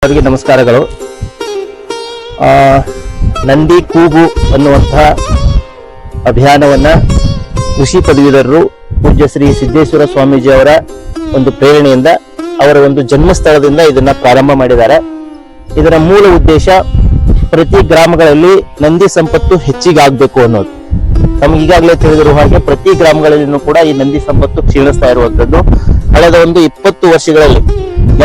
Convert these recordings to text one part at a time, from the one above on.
ಅವರಿಗೆ ನಮಸ್ಕಾರಗಳು. ನಂದಿ ಕೂಗು ಅನ್ನುವಂತಹ ಅಭಿಯಾನವನ್ನ ಕೃಷಿ ಪದವೀಧರರು ಪೂಜ್ಯ ಶ್ರೀ ಸಿದ್ದೇಶ್ವರ ಸ್ವಾಮೀಜಿ ಅವರ ಒಂದು ಪ್ರೇರಣೆಯಿಂದ ಅವರ ಒಂದು ಜನ್ಮಸ್ಥಳದಿಂದ ಇದನ್ನ ಪ್ರಾರಂಭ ಮಾಡಿದ್ದಾರೆ. ಇದರ ಮೂಲ ಉದ್ದೇಶ ಪ್ರತಿ ಗ್ರಾಮಗಳಲ್ಲಿ ನಂದಿ ಸಂಪತ್ತು ಹೆಚ್ಚಿಗಾಗಬೇಕು ಅನ್ನೋದು. ನಮ್ಗೆ ಈಗಾಗಲೇ ತಿಳಿದಿರುವ ಹಾಗೆ ಪ್ರತಿ ಗ್ರಾಮಗಳಲ್ಲಿನೂ ಕೂಡ ಈ ನಂದಿ ಸಂಪತ್ತು ಕ್ಷೀಣಿಸ್ತಾ ಇರುವಂತದ್ದು. ಕಳೆದ ಒಂದು 20 ವರ್ಷಗಳಲ್ಲಿ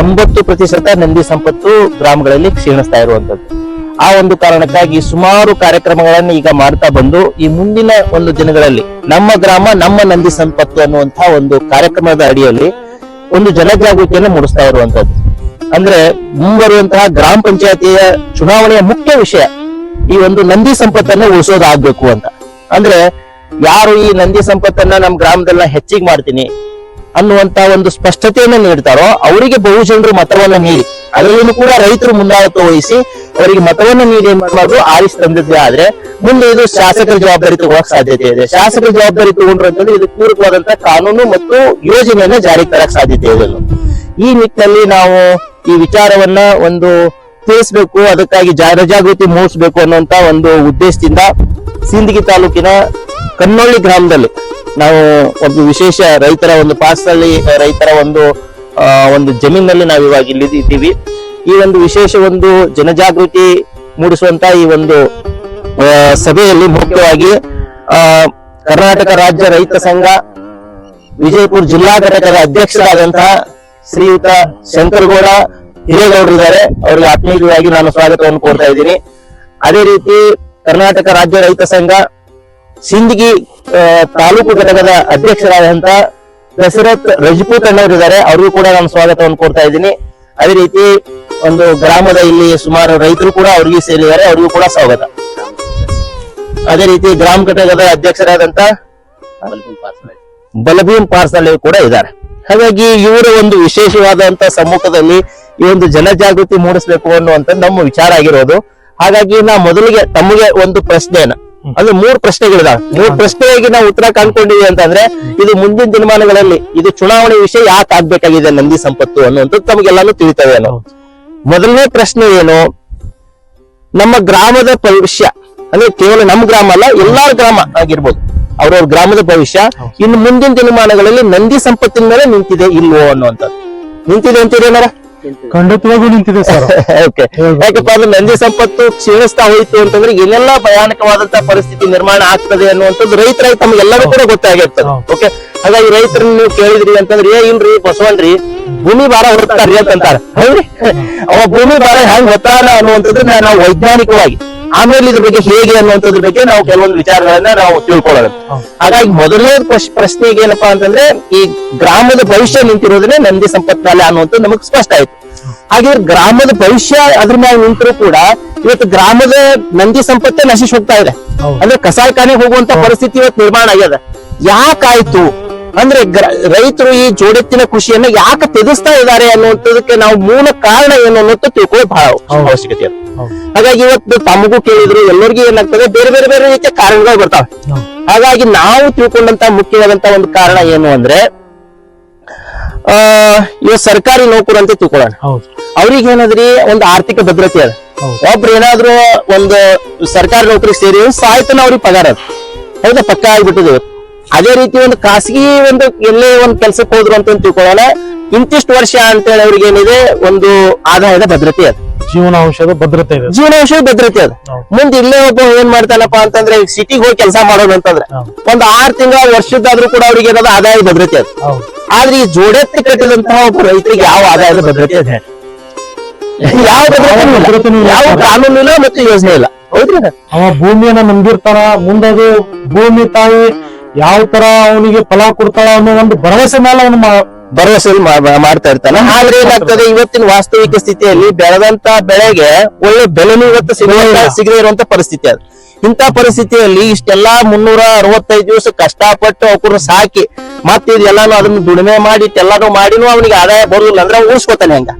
80% ನಂದಿ ಸಂಪತ್ತು ಗ್ರಾಮಗಳಲ್ಲಿ ಕ್ಷೀಣಿಸ್ತಾ ಇರುವಂತದ್ದು. ಆ ಒಂದು ಕಾರಣಕ್ಕಾಗಿ ಸುಮಾರು ಕಾರ್ಯಕ್ರಮಗಳನ್ನು ಈಗ ಮಾಡ್ತಾ ಬಂದು ಈ ಮುಂದಿನ ಒಂದು ದಿನಗಳಲ್ಲಿ ನಮ್ಮ ಗ್ರಾಮ ನಮ್ಮ ನಂದಿ ಸಂಪತ್ತು ಅನ್ನುವಂತಹ ಒಂದು ಕಾರ್ಯಕ್ರಮದ ಅಡಿಯಲ್ಲಿ ಒಂದು ಜನಜಾಗೃತಿಯನ್ನು ಮೂಡಿಸ್ತಾ ಇರುವಂತದ್ದು. ಅಂದ್ರೆ ಮುಂಬರುವಂತಹ ಗ್ರಾಮ ಪಂಚಾಯತಿಯ ಚುನಾವಣೆಯ ಮುಖ್ಯ ವಿಷಯ ಈ ಒಂದು ನಂದಿ ಸಂಪತ್ತನ್ನ ಉಳಿಸೋದಾಗ್ಬೇಕು ಅಂತ. ಅಂದ್ರೆ ಯಾರು ಈ ನಂದಿ ಸಂಪತ್ತನ್ನ ನಮ್ಮ ಗ್ರಾಮದಲ್ಲ ಹೆಚ್ಚಿಗೆ ಮಾಡ್ತೀನಿ ಅನ್ನುವಂತ ಒಂದು ಸ್ಪಷ್ಟತೆಯನ್ನು ನೀಡ್ತಾರೋ ಅವರಿಗೆ ಬಹುಜನರು ಮತವನ್ನ ನೀಡಿ, ಅದರಲ್ಲೂ ಕೂಡ ರೈತರು ಮುಂದಾಳತ್ವ ವಹಿಸಿ ಅವರಿಗೆ ಮತವನ್ನ ನೀಡಿ ಏನ್ ಮಾಡೋದು ಆರಿಸಿ ತಂದಿದ್ದೆ ಆದ್ರೆ ಮುಂದೆ ಇದು ಶಾಸಕರ ಜವಾಬ್ದಾರಿ ತಗೊಳಕ್ ಸಾಧ್ಯತೆ ಇದೆ. ಶಾಸಕರ ಜವಾಬ್ದಾರಿ ತಗೊಂಡ್ರು ಅಂತಂದ್ರೆ ಇದು ಪೂರಕವಾದಂತಹ ಕಾನೂನು ಮತ್ತು ಯೋಜನೆಯನ್ನ ಜಾರಿಗೆ ತರಕ್ ಸಾಧ್ಯತೆ ಇದೆ. ಈ ನಿಟ್ಟಿನಲ್ಲಿ ನಾವು ಈ ವಿಚಾರವನ್ನ ಒಂದು ತಿಳಿಸ್ಬೇಕು, ಅದಕ್ಕಾಗಿ ಜನಜಾಗೃತಿ ಮೂಡಿಸಬೇಕು ಅನ್ನುವಂತ ಒಂದು ಉದ್ದೇಶದಿಂದ ಸಿಂದಗಿ ತಾಲೂಕಿನ ಕನ್ನೊಳ್ಳಿ ಗ್ರಾಮದಲ್ಲಿ ನಾವು ಒಂದು ವಿಶೇಷ ರೈತರ ಒಂದು ಪಾರ್ಸಲ್ಲಿ ರೈತರ ಒಂದು ಜಮೀನಲ್ಲಿ ನಾವು ಇವಾಗ ಇಲ್ಲಿ ಇದ್ದೀವಿ. ಈ ಒಂದು ವಿಶೇಷ ಒಂದು ಜನಜಾಗೃತಿ ಮೂಡಿಸುವಂತ ಈ ಒಂದು ಸಭೆಯಲ್ಲಿ ಮುಖ್ಯವಾಗಿ ಕರ್ನಾಟಕ ರಾಜ್ಯ ರೈತ ಸಂಘ ವಿಜಯಪುರ ಜಿಲ್ಲಾ ಘಟಕದ ಅಧ್ಯಕ್ಷರಾದಂತಹ ಶ್ರೀಯುತ ಶಂಕರಗೌಡ ಹಿರೇಗೌಡರಿದ್ದಾರೆ. ಅವರಿಗೆ ಆತ್ಮೀಯವಾಗಿ ನಾನು ಸ್ವಾಗತವನ್ನು ಕೋರ್ತಾ ಇದ್ದೀನಿ. ಅದೇ ರೀತಿ ಕರ್ನಾಟಕ ರಾಜ್ಯ ರೈತ ಸಂಘ ಸಿಂದಗಿ ತಾಲೂಕು ಘಟಕದ ಅಧ್ಯಕ್ಷರಾದಂತಹ ದಶರಥ್ ರಜಪೂತ್ ಅಣ್ಣವರಿದ್ದಾರೆ. ಅವರಿಗೂ ಕೂಡ ನಾನು ಸ್ವಾಗತವನ್ನು ಕೋರ್ತಾ ಇದ್ದೀನಿ. ಅದೇ ರೀತಿ ಒಂದು ಗ್ರಾಮದ ಇಲ್ಲಿ ಸುಮಾರು ರೈತರು ಕೂಡ ಅವರಿಗೆ ಸೇರಿದ್ದಾರೆ, ಅವರಿಗೂ ಕೂಡ ಸ್ವಾಗತ. ಅದೇ ರೀತಿ ಗ್ರಾಮ ಘಟಕದ ಅಧ್ಯಕ್ಷರಾದಂತ ಬಲಭೀಮ್ ಪಾರ್ಸಲ್ ಕೂಡ ಇದ್ದಾರೆ. ಹಾಗಾಗಿ ಇವರ ಒಂದು ವಿಶೇಷವಾದಂತ ಸಮ್ಮುಖದಲ್ಲಿ ಈ ಒಂದು ಜನಜಾಗೃತಿ ಮೂಡಿಸಬೇಕು ಅನ್ನುವಂತ ನಮ್ಮ ವಿಚಾರ ಆಗಿರೋದು. ಹಾಗಾಗಿ ನಾ ಮೊದಲಿಗೆ ತಮಗೆ ಒಂದು ಪ್ರಶ್ನೆಯನ್ನ ಅಂದ್ರೆ 3 ಪ್ರಶ್ನೆಗಳಿದಾವೆ. 3 ಪ್ರಶ್ನೆಯಾಗಿ ನಾವು ಉತ್ತರ ಕಂಡುಕೊಂಡಿವಿ ಅಂತಂದ್ರೆ ಇದು ಮುಂದಿನ ದಿನಮಾನಗಳಲ್ಲಿ ಇದು ಚುನಾವಣೆ ವಿಷಯ ಯಾಕೆ ಆಗ್ಬೇಕಾಗಿದೆ ನಂದಿ ಸಂಪತ್ತು ಅನ್ನುವಂಥದ್ದು ತಮಗೆಲ್ಲಾನು ತಿಳಿತವೆ ಅನ್ನೋ. ಮೊದಲನೇ ಪ್ರಶ್ನೆ ಏನು, ನಮ್ಮ ಗ್ರಾಮದ ಭವಿಷ್ಯ ಅಂದ್ರೆ ಕೇವಲ ನಮ್ಮ ಗ್ರಾಮ ಅಲ್ಲ, ಎಲ್ಲಾರ ಗ್ರಾಮ ಆಗಿರ್ಬೋದು, ಅವ್ರವ್ರ ಗ್ರಾಮದ ಭವಿಷ್ಯ ಇನ್ನು ಮುಂದಿನ ದಿನಮಾನಗಳಲ್ಲಿ ನಂದಿ ಸಂಪತ್ತಿನ ಮೇಲೆ ನಿಂತಿದೆ ಇಲ್ವೋ ಅನ್ನುವಂಥದ್ದು. ನಿಂತಿದೆ ಅಂತೀರೇನಾರ? ಖಂಡಿತವಾಗೂ ನಿಂತಿದೆ ಸರ್. ಓಕೆ, ಯಾಕಪ್ಪ ಅಂದ್ರೆ ನಂದಿ ಸಂಪತ್ತು ಕ್ಷೀಣಿಸ್ತಾ ಹೋಯ್ತು ಅಂತಂದ್ರೆ ಏನೆಲ್ಲ ಭಯಾನಕವಾದಂತಹ ಪರಿಸ್ಥಿತಿ ನಿರ್ಮಾಣ ಆಗ್ತದೆ ಅನ್ನುವಂಥದ್ದು ರೈತರಾಗಿ ತಮಗೆಲ್ಲರೂ ಕೂಡ ಗೊತ್ತಾಗಿರ್ತದೆ. ಓಕೆ, ಹಾಗಾಗಿ ರೈತರನ್ನ ನೀವು ಕೇಳಿದ್ರಿ ಅಂತಂದ್ರೆ ಇಲ್ರಿ ಬಸವನ್ರಿ ಭೂಮಿ ಭಾರ ಹೊತ್ತಾರ್ರಿ ಅಂತಂತಾರ. ಹೌದ್ರಿ, ಅವ ಭೂಮಿ ಭಾರ ಹೆಂಗ್ ಹೊತ್ತಾನ ಅನ್ನುವಂಥದ್ದನ್ನ ನಾವು ವೈಜ್ಞಾನಿಕವಾಗಿ ಆಮೇಲೆ ಇದ್ರ ಬಗ್ಗೆ ಹೇಗೆ ಅನ್ನುವಂಥದ್ರ ಬಗ್ಗೆ ನಾವು ಕೆಲವೊಂದು ವಿಚಾರಗಳನ್ನ ನಾವು ತಿಳ್ಕೊಳ್ಳೋಣ. ಹಾಗಾಗಿ ಮೊದಲನೇ ಪ್ರಶ್ನೆಗೆ ಏನಪ್ಪಾ ಅಂತಂದ್ರೆ ಈ ಗ್ರಾಮದ ಭವಿಷ್ಯ ನಿಂತಿರೋದನ್ನೇ ನಂದಿ ಸಂಪತ್ನಾಲೆ ಅನ್ನುವಂಥದ್ದು ನಮಗ್ ಸ್ಪಷ್ಟ ಆಯ್ತು. ಹಾಗೆ ಗ್ರಾಮದ ಭವಿಷ್ಯ ಅದ್ರ ಮೇಲೆ ನಿಂತರೂ ಕೂಡ ಇವತ್ತು ಗ್ರಾಮದ ನಂದಿ ಸಂಪತ್ತೇ ನಶಿಸಿ ಹೋಗ್ತಾ ಇದೆ. ಅಂದ್ರೆ ಕಸಾಯಿಖಾನೆಗೆ ಹೋಗುವಂತ ಪರಿಸ್ಥಿತಿ ಇವತ್ತು ನಿರ್ಮಾಣ ಆಗ್ಯದ. ಯಾಕಾಯ್ತು ಅಂದ್ರೆ ರೈತರು ಈ ಜೋಡೆತ್ತಿನ ಕೃಷಿಯನ್ನ ಯಾಕೆ ತೆಗೆಸ್ತಾ ಇದ್ದಾರೆ ಅನ್ನುವಂಥದಕ್ಕೆ ನಾವು ಮೂಲ ಕಾರಣ ಏನು ಅನ್ನೋದು ತಿಳ್ಕೊಳ್ಳೋದು ಬಹಳ ಅವಶ್ಯಕತೆ ಇದೆ. ಹಾಗಾಗಿ ಇವತ್ತು ತಮಗೂ ಕೇಳಿದ್ರು ಎಲ್ಲರಿಗೂ ಏನಾಗ್ತದೆ ಬೇರೆ ಬೇರೆ ಬೇರೆ ರೀತಿಯ ಕಾರಣಗಳು ಬರ್ತಾವೆ. ಹಾಗಾಗಿ ನಾವು ತಿಳ್ಕೊಂಡಂತ ಮುಖ್ಯವಾದಂತ ಒಂದು ಕಾರಣ ಏನು ಅಂದ್ರೆ ಇವಾಗ ಸರ್ಕಾರಿ ನೌಕರು ಅಂತ ತಿಳ್ಕೊಳ್ಳೋಣ. ಅವ್ರಿಗೆ ಏನಾದ್ರಿ ಒಂದು ಆರ್ಥಿಕ ಭದ್ರತೆ ಅದ. ಒಬ್ರು ಏನಾದ್ರು ಒಂದು ಸರ್ಕಾರಿ ನೌಕರಿಗೆ ಸೇರಿ ಸಾಯ್ತನ ಅವ್ರಿಗೆ ಪಗಾರ ಅದ, ಹೌದಾ, ಪಕ್ಕ ಆಗ್ಬಿಟ್ಟಿದೆ. ಅದೇ ರೀತಿ ಒಂದು ಖಾಸಗಿ ಒಂದು ಎಲ್ಲೇ ಒಂದು ಕೆಲ್ಸಕ್ಕೆ ಹೋದ್ರು ಅಂತ ತಿಳ್ಕೊಳ್ಳೋಣ, ಇಂತಿಷ್ಟು ವರ್ಷ ಅಂತೇಳಿ ಅವ್ರಿಗೆ ಏನಿದೆ ಒಂದು ಆದಾಯದ ಭದ್ರತೆ ಅದ, ಜೀವನಾಂಶದ ಭದ್ರತೆ ಇದೆ. ಜೀವನಾಂಶದ ಭದ್ರತೆ ಅದ. ಮುಂದೆ ಇಲ್ಲೇ ಒಬ್ಬ ಏನ್ ಮಾಡ್ತಾನಪ್ಪ ಅಂತಂದ್ರೆ ಸಿಟಿಗೆ ಹೋಗಿ ಕೆಲಸ ಮಾಡೋದು ಅಂತಂದ್ರೆ ಒಂದು 6 ತಿಂಗಳ ವರ್ಷದ್ದಾದ್ರೂ ಕೂಡ ಅವ್ರಿಗೆ ಏನಾದ್ರು ಆದಾಯದ ಭದ್ರತೆ ಅದ. ಆದ್ರೆ ಈ ಜೋಡೆತ್ತಿ ಕಟ್ಟಿದಂತಹ ಒಬ್ಬ ರೈತರಿಗೆ ಯಾವ ಆದಾಯದ ಭದ್ರತೆ ಇದೆ? ಯಾವ ಭದ್ರತೆ, ಯಾವ ಕಾನೂನು ಇಲ್ಲ ಮತ್ತು ಯೋಜನೆ ಇಲ್ಲ. ಹೌದ್ರಿ, ಅವ ಭೂಮಿಯನ್ನ ನಂಬಿರ್ತಾನ, ಮುಂದದು ಭೂಮಿ ತಾಯಿ ಯಾವ ತರ ಅವನಿಗೆ ಫಲ ಕೊಡ್ತಾಳ ಅನ್ನೋ ಒಂದು ಭರವಸೆ ಮೇಲೆ ಅವನು ಭರವಸೆ ಮಾಡ್ತಾ ಇರ್ತಾನ. ಆದ್ರೆ ಏನಾಗ್ತದೆ, ಇವತ್ತಿನ ವಾಸ್ತವಿಕ ಸ್ಥಿತಿಯಲ್ಲಿ ಬೆಳೆದಂತ ಬೆಳೆಗೆ ಒಳ್ಳೆ ಬೆಲೆನೂ ಇವತ್ತು ಸಿಗದೇ ಇರುವಂತ ಪರಿಸ್ಥಿತಿ ಅದು. ಇಂಥ ಪರಿಸ್ಥಿತಿಯಲ್ಲಿ ಇಷ್ಟೆಲ್ಲಾ 365 ದಿವಸ ಕಷ್ಟಪಟ್ಟು ಅವ್ರನ್ನ ಸಾಕಿ ಮತ್ತೆ ಇದೆಲ್ಲಾನು ಅದನ್ನ ದುಡಿಮೆ ಮಾಡಿ ಎಲ್ಲಾನು ಮಾಡಿನೂ ಅವನಿಗೆ ಆದಾಯ ಬರುದಿಲ್ಲ ಅಂದ್ರೆ ಉಳಿಸ್ಕೊತಾನೆ. ಹೆಂಗ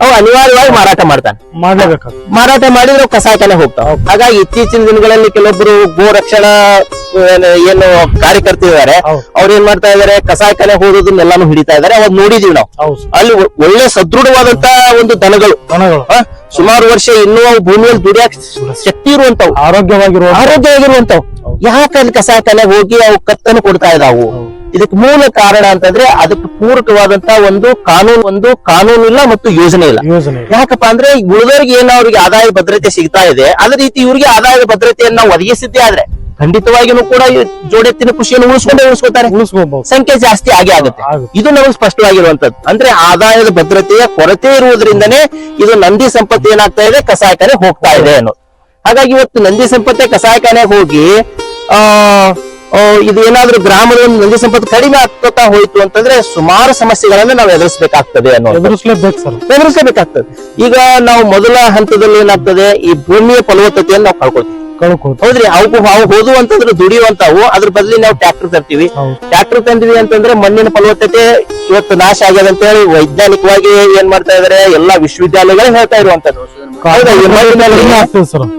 ಅವು ಅನಿವಾರ್ಯವಾಗಿ ಮಾರಾಟ ಮಾಡ್ತಾನೆ. ಮಾಡ್ಲೇಬೇಕಾಗ್ತದೆ. ಮಾರಾಟ ಮಾಡಿದ್ರೆ ಅವು ಕಸಾಯಖಾನೆ ಹೋಗ್ತಾವ. ಹಾಗಾಗಿ ಇತ್ತೀಚಿನ ದಿನಗಳಲ್ಲಿ ಕೆಲವೊಬ್ರು ಗೋ ರಕ್ಷಣಾ ಏನು ಕಾರ್ಯಕರ್ತರಿದ್ದಾರೆ, ಅವ್ರು ಏನ್ ಮಾಡ್ತಾ ಇದಾರೆ, ಕಸಾಯಖಾನೆ ಹೋಗೋದನ್ನೆಲ್ಲಾನು ಹಿಡಿತಾ ಇದಾರೆ. ಅವಾಗ ನೋಡಿದೀವಿ ನಾವು. ಅಲ್ಲಿ ಒಳ್ಳೆ ಸದೃಢವಾದಂತ ಒಂದು ದನಗಳು ಸುಮಾರು ವರ್ಷ ಇನ್ನೂ ಅವು ಭೂಮಿಯಲ್ಲಿ ದುಡಿಯಾಕ ಶಕ್ತಿ ಇರುವಂತವು, ಆರೋಗ್ಯವಾಗಿರುವಂತವು. ಯಾಕೆ ಅಲ್ಲಿ ಕಸಾಯಖಾನೆ ಹೋಗಿ ಅವು ಕತ್ತನ್ನು ಕೊಡ್ತಾ ಇದಾವು? ಇದಕ್ಕೆ ಮೂಲ ಕಾರಣ ಅಂತಂದ್ರೆ ಅದಕ್ಕೆ ಪೂರಕವಾದಂತ ಒಂದು ಕಾನೂನು ಇಲ್ಲ ಮತ್ತು ಯೋಜನೆ ಇಲ್ಲ. ಯಾಕಪ್ಪ ಅಂದ್ರೆ ಉಳಿದವರಿಗೆ ಏನೋ ಅವ್ರಿಗೆ ಆದಾಯ ಭದ್ರತೆ ಸಿಗ್ತಾ ಇದೆ, ಅದೇ ರೀತಿ ಇವ್ರಿಗೆ ಆದಾಯ ಭದ್ರತೆಯನ್ನ ನಾವು ಒದಗಿಸಿದ್ದೇ ಆದ್ರೆ ಖಂಡಿತವಾಗಿನೂ ಕೂಡ ಜೋಡೆತ್ತಿನ ಕೃಷಿಯನ್ನು ಉಳಿಸ್ಕೋತಾರೆ, ಸಂಖ್ಯೆ ಜಾಸ್ತಿ ಆಗೇ ಆಗುತ್ತೆ. ಇದು ನಮಗೆ ಸ್ಪಷ್ಟವಾಗಿರುವಂತದ್ದು. ಅಂದ್ರೆ ಆದಾಯದ ಭದ್ರತೆಯ ಕೊರತೆ ಇರುವುದರಿಂದನೇ ಇದು ನಂದಿ ಸಂಪತ್ತು ಏನಾಗ್ತಾ ಇದೆ, ಕಸಾಯಖಾನೆ ಹೋಗ್ತಾ ಇದೆ ಅನ್ನೋದು. ಹಾಗಾಗಿ ಇವತ್ತು ನಂದಿ ಸಂಪತ್ತೆ ಕಸಾಯಖಾನೆ ಹೋಗಿ ಇದು ಏನಾದ್ರೂ ಗ್ರಾಮದ ಒಂದು ನಂದಿ ಸಂಪತ್ತು ಕಡಿಮೆ ಆಗ್ತಾ ಹೋಯ್ತು ಅಂತಂದ್ರೆ ಸುಮಾರು ಸಮಸ್ಯೆಗಳನ್ನ ನಾವು ಎದುರಿಸಬೇಕಾಗ್ತದೆ ಎದುರಿಸಲೇಬೇಕಾಗ್ತದೆ. ಈಗ ನಾವು ಮೊದಲ ಹಂತದಲ್ಲಿ ಏನಾಗ್ತದೆ, ಈ ಭೂಮಿಯ ಫಲವತ್ತತೆಯನ್ನು ನಾವು ಕಳ್ಕೊಳ್ತೀವಿ. ಹೌದ್ರಿ, ಅವು ಹೋದು ಅಂತಂದ್ರೆ ದುಡಿಯುವಂತಾವು. ಅದ್ರ ಬದಲಿ ನಾವು ಟ್ರ್ಯಾಕ್ಟರ್ ತರ್ತೀವಿ. ಟ್ರ್ಯಾಕ್ಟರ್ ತಂದ್ವಿ ಅಂತಂದ್ರೆ ಮಣ್ಣಿನ ಫಲವತ್ತತೆ ಇವತ್ತು ನಾಶ ಆಗ್ಯದ ಅಂತ ಹೇಳಿ ವೈಜ್ಞಾನಿಕವಾಗಿ ಏನ್ ಮಾಡ್ತಾ ಇದಾರೆ ಎಲ್ಲಾ ವಿಶ್ವವಿದ್ಯಾಲಯಗಳು ಹೇಳ್ತಾ ಇರುವಂತದ್ದು.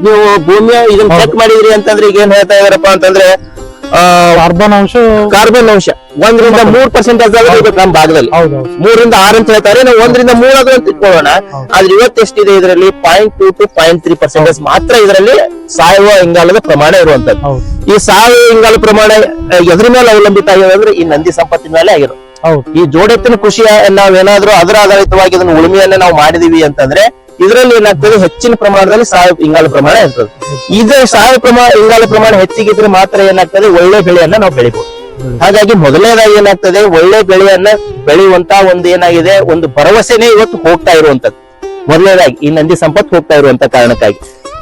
ನೀವು ಭೂಮಿಯ ಇದನ್ನ ಚೆಕ್ ಮಾಡಿದ್ರಿ ಅಂತಂದ್ರೆ ಈಗ ಏನ್ ಹೇಳ್ತಾ ಇದಾರಪ್ಪ ಅಂತಂದ್ರೆ ಕಾರ್ಬನ್ ಅಂಶ 1-3% ನಮ್ಮ ಭಾಗದಲ್ಲಿ 3-6 ಅಂತ ಹೇಳ್ತಾರೆ. ನಾವು 1-3 ಆದ್ರೂ ಅಂತ ಇಟ್ಕೊಳ್ಳೋಣ. ಆದ್ರೆ ಇವತ್ತೆಷ್ಟಿದೆ ಇದರಲ್ಲಿ 0.2 to 0.3% ಮಾತ್ರ ಇದರಲ್ಲಿ ಸಾವಯವ ಇಂಗಾಲದ ಪ್ರಮಾಣ ಇರುವಂತದ್ದು. ಈ ಸಾವಯವ ಇಂಗಾಲ ಪ್ರಮಾಣ ಎದ್ರ ಮೇಲೆ ಅವಲಂಬಿತ ಆಗಿದೆ ಅಂದ್ರೆ ಈ ನಂದಿ ಸಂಪತ್ತಿನ ಮೇಲೆ ಆಗಿರೋದು. ಈ ಜೋಡೆತ್ತಿನ ಕೃಷಿಯ ನಾವೇನಾದ್ರೂ ಅದರ ಆಧಾರಿತವಾಗಿ ಇದನ್ನ ಉಳುಮೆಯನ್ನ ನಾವು ಮಾಡಿದೀವಿ ಅಂತಂದ್ರೆ ಇದರಲ್ಲಿ ಏನಾಗ್ತದೆ, ಹೆಚ್ಚಿನ ಪ್ರಮಾಣದಲ್ಲಿ ಸಾವಯವ ಇಂಗಾಲ ಪ್ರಮಾಣ ಇರ್ತದೆ. ಇದೇ ಸಾವಯವ ಇಂಗಾಲ ಪ್ರಮಾಣ ಹೆಚ್ಚಿಗಿದ್ರೆ ಮಾತ್ರ ಏನಾಗ್ತದೆ, ಒಳ್ಳೆ ಬೆಳೆಯನ್ನ ನಾವು ಬೆಳಿಬಹುದು. ಹಾಗಾಗಿ ಮೊದಲನೇದಾಗಿ ಏನಾಗ್ತದೆ, ಒಳ್ಳೆ ಬೆಳೆಯನ್ನ ಬೆಳೆಯುವಂತ ಒಂದು ಏನಾಗಿದೆ, ಒಂದು ಭರವಸೆನೇ ಇವತ್ತು ಹೋಗ್ತಾ ಇರುವಂತದ್ದು. ಮೊದಲನೇದಾಗಿ ಈ ನಂದಿ ಸಂಪತ್ತು ಹೋಗ್ತಾ ಇರುವಂತ ಕಾರಣಕ್ಕಾಗಿ.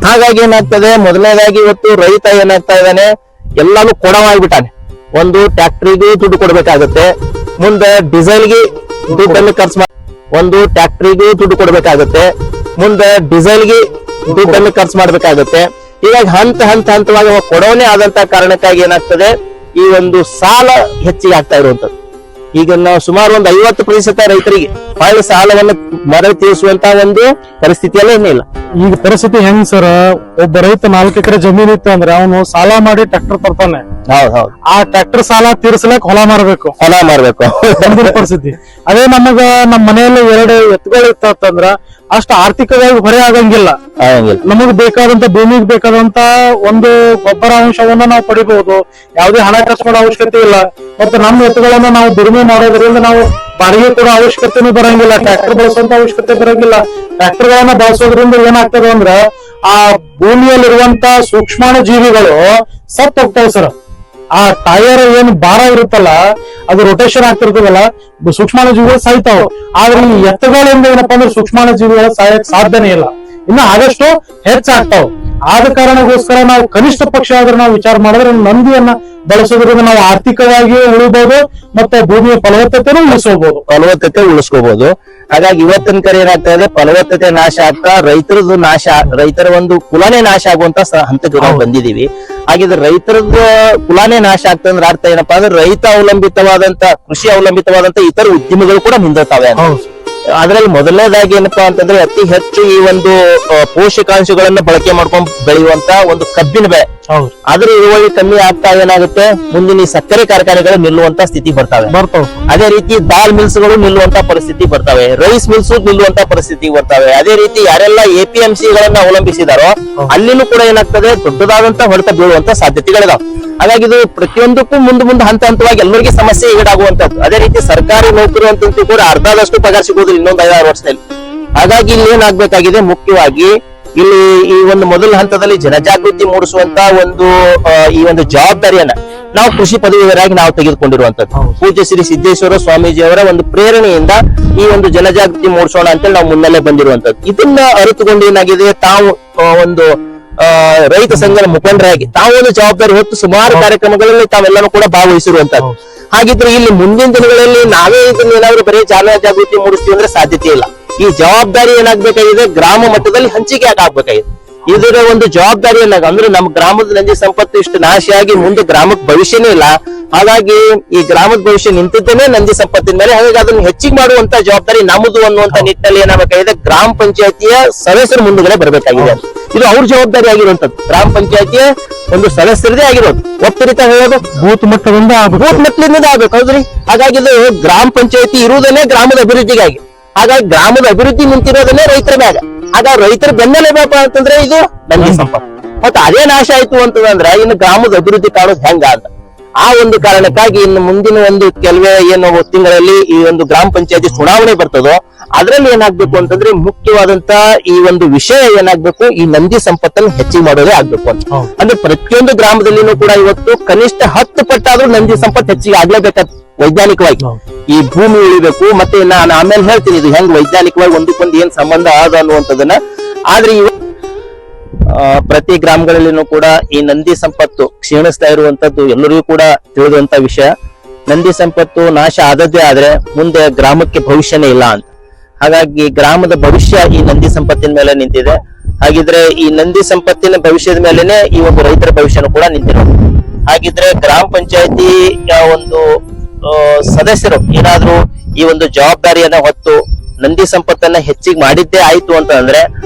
ಹಾಗಾಗಿ ಏನಾಗ್ತದೆ, ಮೊದಲನೇದಾಗಿ ಇವತ್ತು ರೈತ ಏನಾಗ್ತಾ ಇದ್ದಾನೆ, ಎಲ್ಲಾನು ಕೊಡವಾಗಿಬಿಟ್ಟಾನೆ. ಒಂದು ಟ್ರ್ಯಾಕ್ಟರಿಗೂ ದುಡ್ಡು ಕೊಡ್ಬೇಕಾಗತ್ತೆ, ಮುಂದೆ ಡೀಸೆಲ್ಗೆ ದುಡ್ಡನ್ನು ಖರ್ಚು ಮಾಡ್ಬೇಕಾಗತ್ತೆ. ಹೀಗಾಗಿ ಹಂತವಾಗಿ ಕೊಡೋನೆ ಆದಂತ ಕಾರಣಕ್ಕಾಗಿ ಏನಾಗ್ತದೆ, ಈ ಒಂದು ಸಾಲ ಹೆಚ್ಚಿಗೆ ಆಗ್ತಾ ಇರುವಂತದ್ದು. ಈಗ ನಾವು ಸುಮಾರು ಒಂದು 50% ರೈತರಿಗೆ ಬಾಳೆ ಸಾಲವನ್ನು ಮರಳಿ ತೀರಿಸುವಂತ ಒಂದು ಪರಿಸ್ಥಿತಿಯಲ್ಲೇ ಇಲ್ಲ. ಈಗ ಪರಿಸ್ಥಿತಿ ಹೆಂಗ್ ಸರ್, ಒಬ್ಬ ರೈತ 4 ಎಕರೆ ಜಮೀನ್ ಇತ್ತು ಅಂದ್ರೆ ಅವನು ಸಾಲ ಮಾಡಿ ಟ್ರ್ಯಾಕ್ಟರ್ ತರ್ತಾನೆ. ಆ ಟ್ರ್ಯಾಕ್ಟರ್ ಸಾಲ ತೀರ್ಸಲಕ್ ಹೊಲ ಮಾರ್ಬೇಕು ಪರಿಸ್ಥಿತಿ. ಅದೇ ನಮಗ ನಮ್ಮ ಮನೆಯಲ್ಲಿ 2 ಎತ್ತುಗಳು ಇತ್ತಂದ್ರ ಅಷ್ಟು ಆರ್ಥಿಕವಾಗಿ ಹೊರೆ ಆಗಂಗಿಲ್ಲ. ನಮಗ್ ಬೇಕಾದಂತ ಭೂಮಿಗೆ ಬೇಕಾದಂತ ಒಂದು ಗೊಬ್ಬರ ಅಂಶವನ್ನ ನಾವು ಪಡಿಬಹುದು. ಯಾವುದೇ ಹಣ ಖರ್ಚು ಮಾಡೋ ಅವಶ್ಯಕತೆ ಇಲ್ಲ. ಮತ್ತೆ ನಮ್ಮ ಎತ್ತುಗಳನ್ನ ನಾವು ದುಡಿಮೆ ಮಾಡೋದ್ರಿಂದ ನಾವು ಬಾಡಿಗೆ ಕೊಡೋ ಅವಶ್ಯಕತೆನೂ ಬರಂಗಿಲ್ಲ, ಟ್ರ್ಯಾಕ್ಟರ್ ಬಳಸುವಂತ ಅವಶ್ಯಕತೆ ಬರಂಗಿಲ್ಲ. ಟ್ರ್ಯಾಕ್ಟರ್ ಗಳನ್ನ ಬಳಸೋದ್ರಿಂದ ಏನಾಗ್ತದೆ ಅಂದ್ರ ಆ ಭೂಮಿಯಲ್ಲಿರುವಂತ ಸೂಕ್ಷ್ಮಾಣು ಜೀವಿಗಳು ಸತ್ ಹೋಗ್ತಾವ ಸರ್. ಆ ಟೈರ್ ಏನ್ ಭಾರ ಇರುತ್ತಲ್ಲ, ಅದು ರೊಟೇಷನ್ ಆಗ್ತಿರ್ತದಲ್ಲ, ಸೂಕ್ಷ್ಮಾಣು ಜೀವಿಗಳು ಸಾಯ್ತಾವ. ಆದ್ರೆ ಈ ಎತ್ತುಗಳಿಂದ ಏನಪ್ಪಾ ಅಂದ್ರೆ ಸೂಕ್ಷ್ಮಾಣು ಜೀವಿಗಳು ಸಾಯಕ್ ಸಾಧ್ಯನೇ ಇಲ್ಲ, ಇನ್ನು ಆದಷ್ಟು ಹೆಚ್ಚಾಗ್ತಾವ. ಆದ ಕಾರಣಕ್ಕೋಸ್ಕರ ನಾವು ಕನಿಷ್ಠ ಪಕ್ಷ ಆದ್ರೆ ನಾವು ವಿಚಾರ ಮಾಡಿದ್ರೆ ನಂದಿಯನ್ನ ಬಳಸೋದ್ರಿಂದ ನಾವು ಆರ್ಥಿಕವಾಗಿ ಉಳಿಬಹುದು, ಮತ್ತೆ ಭೂಮಿಯ ಫಲವತ್ತತೆನೂ ಉಳಿಸ್ಕೋಬಹುದು. ಹಾಗಾಗಿ ಇವತ್ತಿನ ಕರೆ ಏನಾಗ್ತಾ ಇದೆ, ಫಲವತ್ತತೆ ನಾಶ ಆಗ್ತಾ ರೈತರ ಒಂದು ಕುಲನೇ ನಾಶ ಆಗುವಂತ ಹಂತಕ್ಕೆ ನಾವು ಬಂದಿದೀವಿ. ಹಾಗಿದ್ರೆ ರೈತರದ್ದು ಕುಲಾನೇ ನಾಶ ಆಗ್ತಂದ್ರೆ ಅರ್ಥ ಏನಪ್ಪಾ ಅಂದ್ರೆ ರೈತ ಅವಲಂಬಿತವಾದಂತ ಕೃಷಿ ಅವಲಂಬಿತವಾದಂತ ಇತರ ಉದ್ಯಮಗಳು ಕೂಡ ಹಿಂದತಾವೆ. ಅದ್ರಲ್ಲಿ ಮೊದಲನೇದಾಗಿ ಏನಪ್ಪಾ ಅಂತಂದ್ರೆ ಅತಿ ಹೆಚ್ಚು ಈ ಒಂದು ಪೋಷಕಾಂಶಗಳನ್ನ ಬಳಕೆ ಮಾಡ್ಕೊಂಡ್ ಬೆಳೆಯುವಂತ ಒಂದು ಕಬ್ಬಿನ ಬೆಳೆ, ಅದ್ರ ಇಳುವರಿ ಕಮ್ಮಿ ಆಗ್ತಾ ಏನಾಗುತ್ತೆ, ಮುಂದಿನ ಈ ಸಕ್ಕರೆ ಕಾರ್ಖಾನೆಗಳು ನಿಲ್ಲುವಂತ ಸ್ಥಿತಿ ಬರ್ತಾವೆ. ಅದೇ ರೀತಿ ದಾಲ್ ಮಿಲ್ಸ್ ಗಳು ನಿಲ್ಲುವಂತ ಪರಿಸ್ಥಿತಿ ಬರ್ತವೆ, ರೈಸ್ ಮಿಲ್ಸ್ ನಿಲ್ಲುವಂತ ಪರಿಸ್ಥಿತಿ ಬರ್ತವೆ. ಅದೇ ರೀತಿ ಯಾರೆಲ್ಲ APMC ಗಳನ್ನ ಅವಲಂಬಿಸಿದಾರೋ ಅಲ್ಲಿನೂ ಕೂಡ ಏನಾಗ್ತದೆ, ದೊಡ್ಡದಾದಂತ ಹೊಡೆತ ಬೀಳುವಂತ ಸಾಧ್ಯತೆಗಳಿದಾವೆ. ಹಾಗಾಗಿ ಇದು ಪ್ರತಿಯೊಂದಕ್ಕೂ ಮುಂದೆ ಹಂತವಾಗಿ ಎಲ್ಲರಿಗೆ ಸಮಸ್ಯೆ ಈಡಾಗುವಂತದ್ದು. ಅದೇ ರೀತಿ ಸರ್ಕಾರಿ ನೌಕರಿ ಅಂತೂ ಕೂಡ ಅರ್ಧದಷ್ಟು ಪಗಾರ ಸಿಗೋದಿಲ್ಲ ಇನ್ನೊಂದು 5-6 ವರ್ಷದಲ್ಲಿ. ಹಾಗಾಗಿ ಇಲ್ಲಿ ಏನಾಗ್ಬೇಕಾಗಿದೆ, ಮುಖ್ಯವಾಗಿ ಇಲ್ಲಿ ಈ ಒಂದು ಮೊದಲ ಹಂತದಲ್ಲಿ ಜನಜಾಗೃತಿ ಮೂಡಿಸುವಂತ ಈ ಒಂದು ಜವಾಬ್ದಾರಿಯನ್ನ ನಾವು ಕೃಷಿ ಪದವೀಧರಾಗಿ ನಾವು ತೆಗೆದುಕೊಂಡಿರುವಂತದ್ದು. ಪೂಜ್ಯ ಶ್ರೀ ಸಿದ್ದೇಶ್ವರ ಸ್ವಾಮೀಜಿ ಅವರ ಒಂದು ಪ್ರೇರಣೆಯಿಂದ ಈ ಒಂದು ಜನಜಾಗೃತಿ ಮೂಡಿಸೋಣ ಅಂತೇಳಿ ನಾವು ಮುನ್ನೆಲೆ ಬಂದಿರುವಂತದ್ದು. ಇದನ್ನ ಅರಿತುಕೊಂಡು ಏನಾಗಿದೆ, ತಾವು ಒಂದು ರೈತ ಸಂಘದ ಮುಖಂಡರಾಗಿ ತಾವು ಒಂದು ಜವಾಬ್ದಾರಿ ಹೊತ್ತು ಸುಮಾರು ಕಾರ್ಯಕ್ರಮಗಳಲ್ಲಿ ತಾವೆಲ್ಲರೂ ಕೂಡ ಭಾಗವಹಿಸಿರುವಂತದ್ದು. ಹಾಗಿದ್ರೆ ಇಲ್ಲಿ ಮುಂದಿನ ದಿನಗಳಲ್ಲಿ ನಾವೇ ಇದನ್ನ ಏನಾದ್ರು ಬರೀ ಜನಜಾಗೃತಿ ಮೂಡಿಸ್ತೀವಿ ಅಂದ್ರೆ ಸಾಧ್ಯತೆ ಇಲ್ಲ. ಈ ಜವಾಬ್ದಾರಿ ಏನಾಗ್ಬೇಕಾಗಿದೆ, ಗ್ರಾಮ ಮಟ್ಟದಲ್ಲಿ ಹಂಚಿಕೆ ಆಗ್ಬೇಕಾಗಿದೆ. ಇದರ ಒಂದು ಜವಾಬ್ದಾರಿಯನ್ನ ಅಂದ್ರೆ ನಮ್ಮ ಗ್ರಾಮದ ನಂದಿ ಸಂಪತ್ತು ಇಷ್ಟು ನಾಶಿಯಾಗಿ ಮುಂದೆ ಗ್ರಾಮಕ್ಕೆ ಭವಿಷ್ಯನೇ ಇಲ್ಲ. ಹಾಗಾಗಿ ಈ ಗ್ರಾಮದ ಭವಿಷ್ಯ ನಿಂತಿದ್ದೇನೆ ನಂದಿ ಸಂಪತ್ತಿನ ಮೇಲೆ. ಹಾಗಾಗಿ ಅದನ್ನು ಹೆಚ್ಚಿಗೆ ಮಾಡುವಂತ ಜವಾಬ್ದಾರಿ ನಮ್ಮದು ಅನ್ನುವಂತ ನಿಟ್ಟಿನಲ್ಲಿ ಏನಾಗಬೇಕಾಗಿದೆ, ಗ್ರಾಮ ಪಂಚಾಯತಿಯ ಸದಸ್ಯರು ಮುಂದುಗಡೆ ಬರಬೇಕಾಗಿದೆ. ಇದು ಅವ್ರ ಜವಾಬ್ದಾರಿ ಆಗಿರುವಂತದ್ದು, ಗ್ರಾಮ ಪಂಚಾಯತಿಯ ಒಂದು ಸದಸ್ಯರದೇ ಆಗಿರೋದು. ಒತ್ತರಿತ ಹೇಳೋದು ಬೂತ್ ಮಟ್ಟದಿಂದ ಆಗ್ಬೇಕು, ಹೌದ್ರಿ. ಹಾಗಾಗಿ ಇದು ಗ್ರಾಮ ಪಂಚಾಯತಿ ಇರುವುದನ್ನೇ ಗ್ರಾಮದ ಅಭಿವೃದ್ಧಿಗಾಗಿ. ಹಾಗಾಗಿ ಗ್ರಾಮದ ಅಭಿವೃದ್ಧಿ ನಿಂತಿರೋದನ್ನೇ ರೈತರ ಮ್ಯಾಗ. ಹಾಗಾಗಿ ರೈತರ ಬೆನ್ನೆಲೇಬೇಕ ಅಂತಂದ್ರೆ ಇದು ನಂದಿ ಸಂಪತ್ತು. ಮತ್ತೆ ಅದೇ ನಾಶ ಆಯ್ತು ಅಂತಂದ್ರೆ ಇನ್ನು ಗ್ರಾಮದ ಅಭಿವೃದ್ಧಿ ಕಾಣೋದು ಹೆಂಗ ಅಂತ ಆ ಒಂದು ಕಾರಣಕ್ಕಾಗಿ ಇನ್ನು ಮುಂದಿನ ಒಂದು ಕೆಲವೇ ಏನು ತಿಂಗಳಲ್ಲಿ ಈ ಒಂದು ಗ್ರಾಮ ಪಂಚಾಯತಿ ಚುನಾವಣೆ ಬರ್ತದೋ ಅದ್ರಲ್ಲಿ ಏನಾಗ್ಬೇಕು ಅಂತಂದ್ರೆ ಮುಖ್ಯವಾದಂತ ಈ ಒಂದು ವಿಷಯ ಏನಾಗ್ಬೇಕು, ಈ ನಂದಿ ಸಂಪತ್ತನ್ನು ಹೆಚ್ಚಿಗೆ ಮಾಡೋದೇ ಆಗ್ಬೇಕು ಅಂತ. ಅಂದ್ರೆ ಪ್ರತಿಯೊಂದು ಗ್ರಾಮದಲ್ಲಿನೂ ಕೂಡ ಇವತ್ತು ಕನಿಷ್ಠ 10 ಪಟ್ಟಾದ್ರೂ ನಂದಿ ಸಂಪತ್ತು ಹೆಚ್ಚಿಗೆ ಆಗ್ಲೇಬೇಕಾದ ವೈಜ್ಞಾನಿಕವಾಗಿ. ಈ ಭೂಮಿ ಉಳಿಬೇಕು. ಮತ್ತೆ ನಾನು ಆಮೇಲೆ ಹೇಳ್ತೀನಿ ಇದು ಹೆಂಗ್ ವೈಜ್ಞಾನಿಕವಾಗಿ ಒಂದಕ್ಕೊಂದು ಏನ್ ಸಂಬಂಧ ಆದ ಅನ್ನುವಂಥದ್ದನ್ನ. ಆದ್ರೆ ಪ್ರತಿ ಗ್ರಾಮಗಳಲ್ಲಿನೂ ಕೂಡ ಈ ನಂದಿ ಸಂಪತ್ತು ಕ್ಷೀಣಿಸ್ತಾ ಇರುವಂತದ್ದು ಎಲ್ಲರಿಗೂ ಕೂಡ ತಿಳಿದುವಂತ ವಿಷಯ. ನಂದಿ ಸಂಪತ್ತು ನಾಶ ಆದದ್ದೇ ಆದ್ರೆ ಮುಂದೆ ಗ್ರಾಮಕ್ಕೆ ಭವಿಷ್ಯನೇ ಇಲ್ಲ ಅಂತ. ಹಾಗಾಗಿ ಗ್ರಾಮದ ಭವಿಷ್ಯ ಈ ನಂದಿ ಸಂಪತ್ತಿನ ಮೇಲೆ ನಿಂತಿದೆ. ಹಾಗಿದ್ರೆ ಈ ನಂದಿ ಸಂಪತ್ತಿನ ಭವಿಷ್ಯದ ಮೇಲೆನೆ ಈ ಒಂದು ರೈತರ ಭವಿಷ್ಯನೂ ಕೂಡ ನಿಂತಿರೋದು. ಹಾಗಿದ್ರೆ ಗ್ರಾಮ ಪಂಚಾಯತಿ ಒಂದು ಸದಸ್ಯರು ಏನಾದ್ರೂ ಈ ಒಂದು ಜವಾಬ್ದಾರಿಯನ್ನ ಹೊತ್ತು ನಂದಿ ಸಂಪತ್ತನ್ನ ಹೆಚ್ಚಿಗೆ ಮಾಡಿದ್ದೇ ಆಯ್ತು ಅಂತ ಅಂದ್ರೆ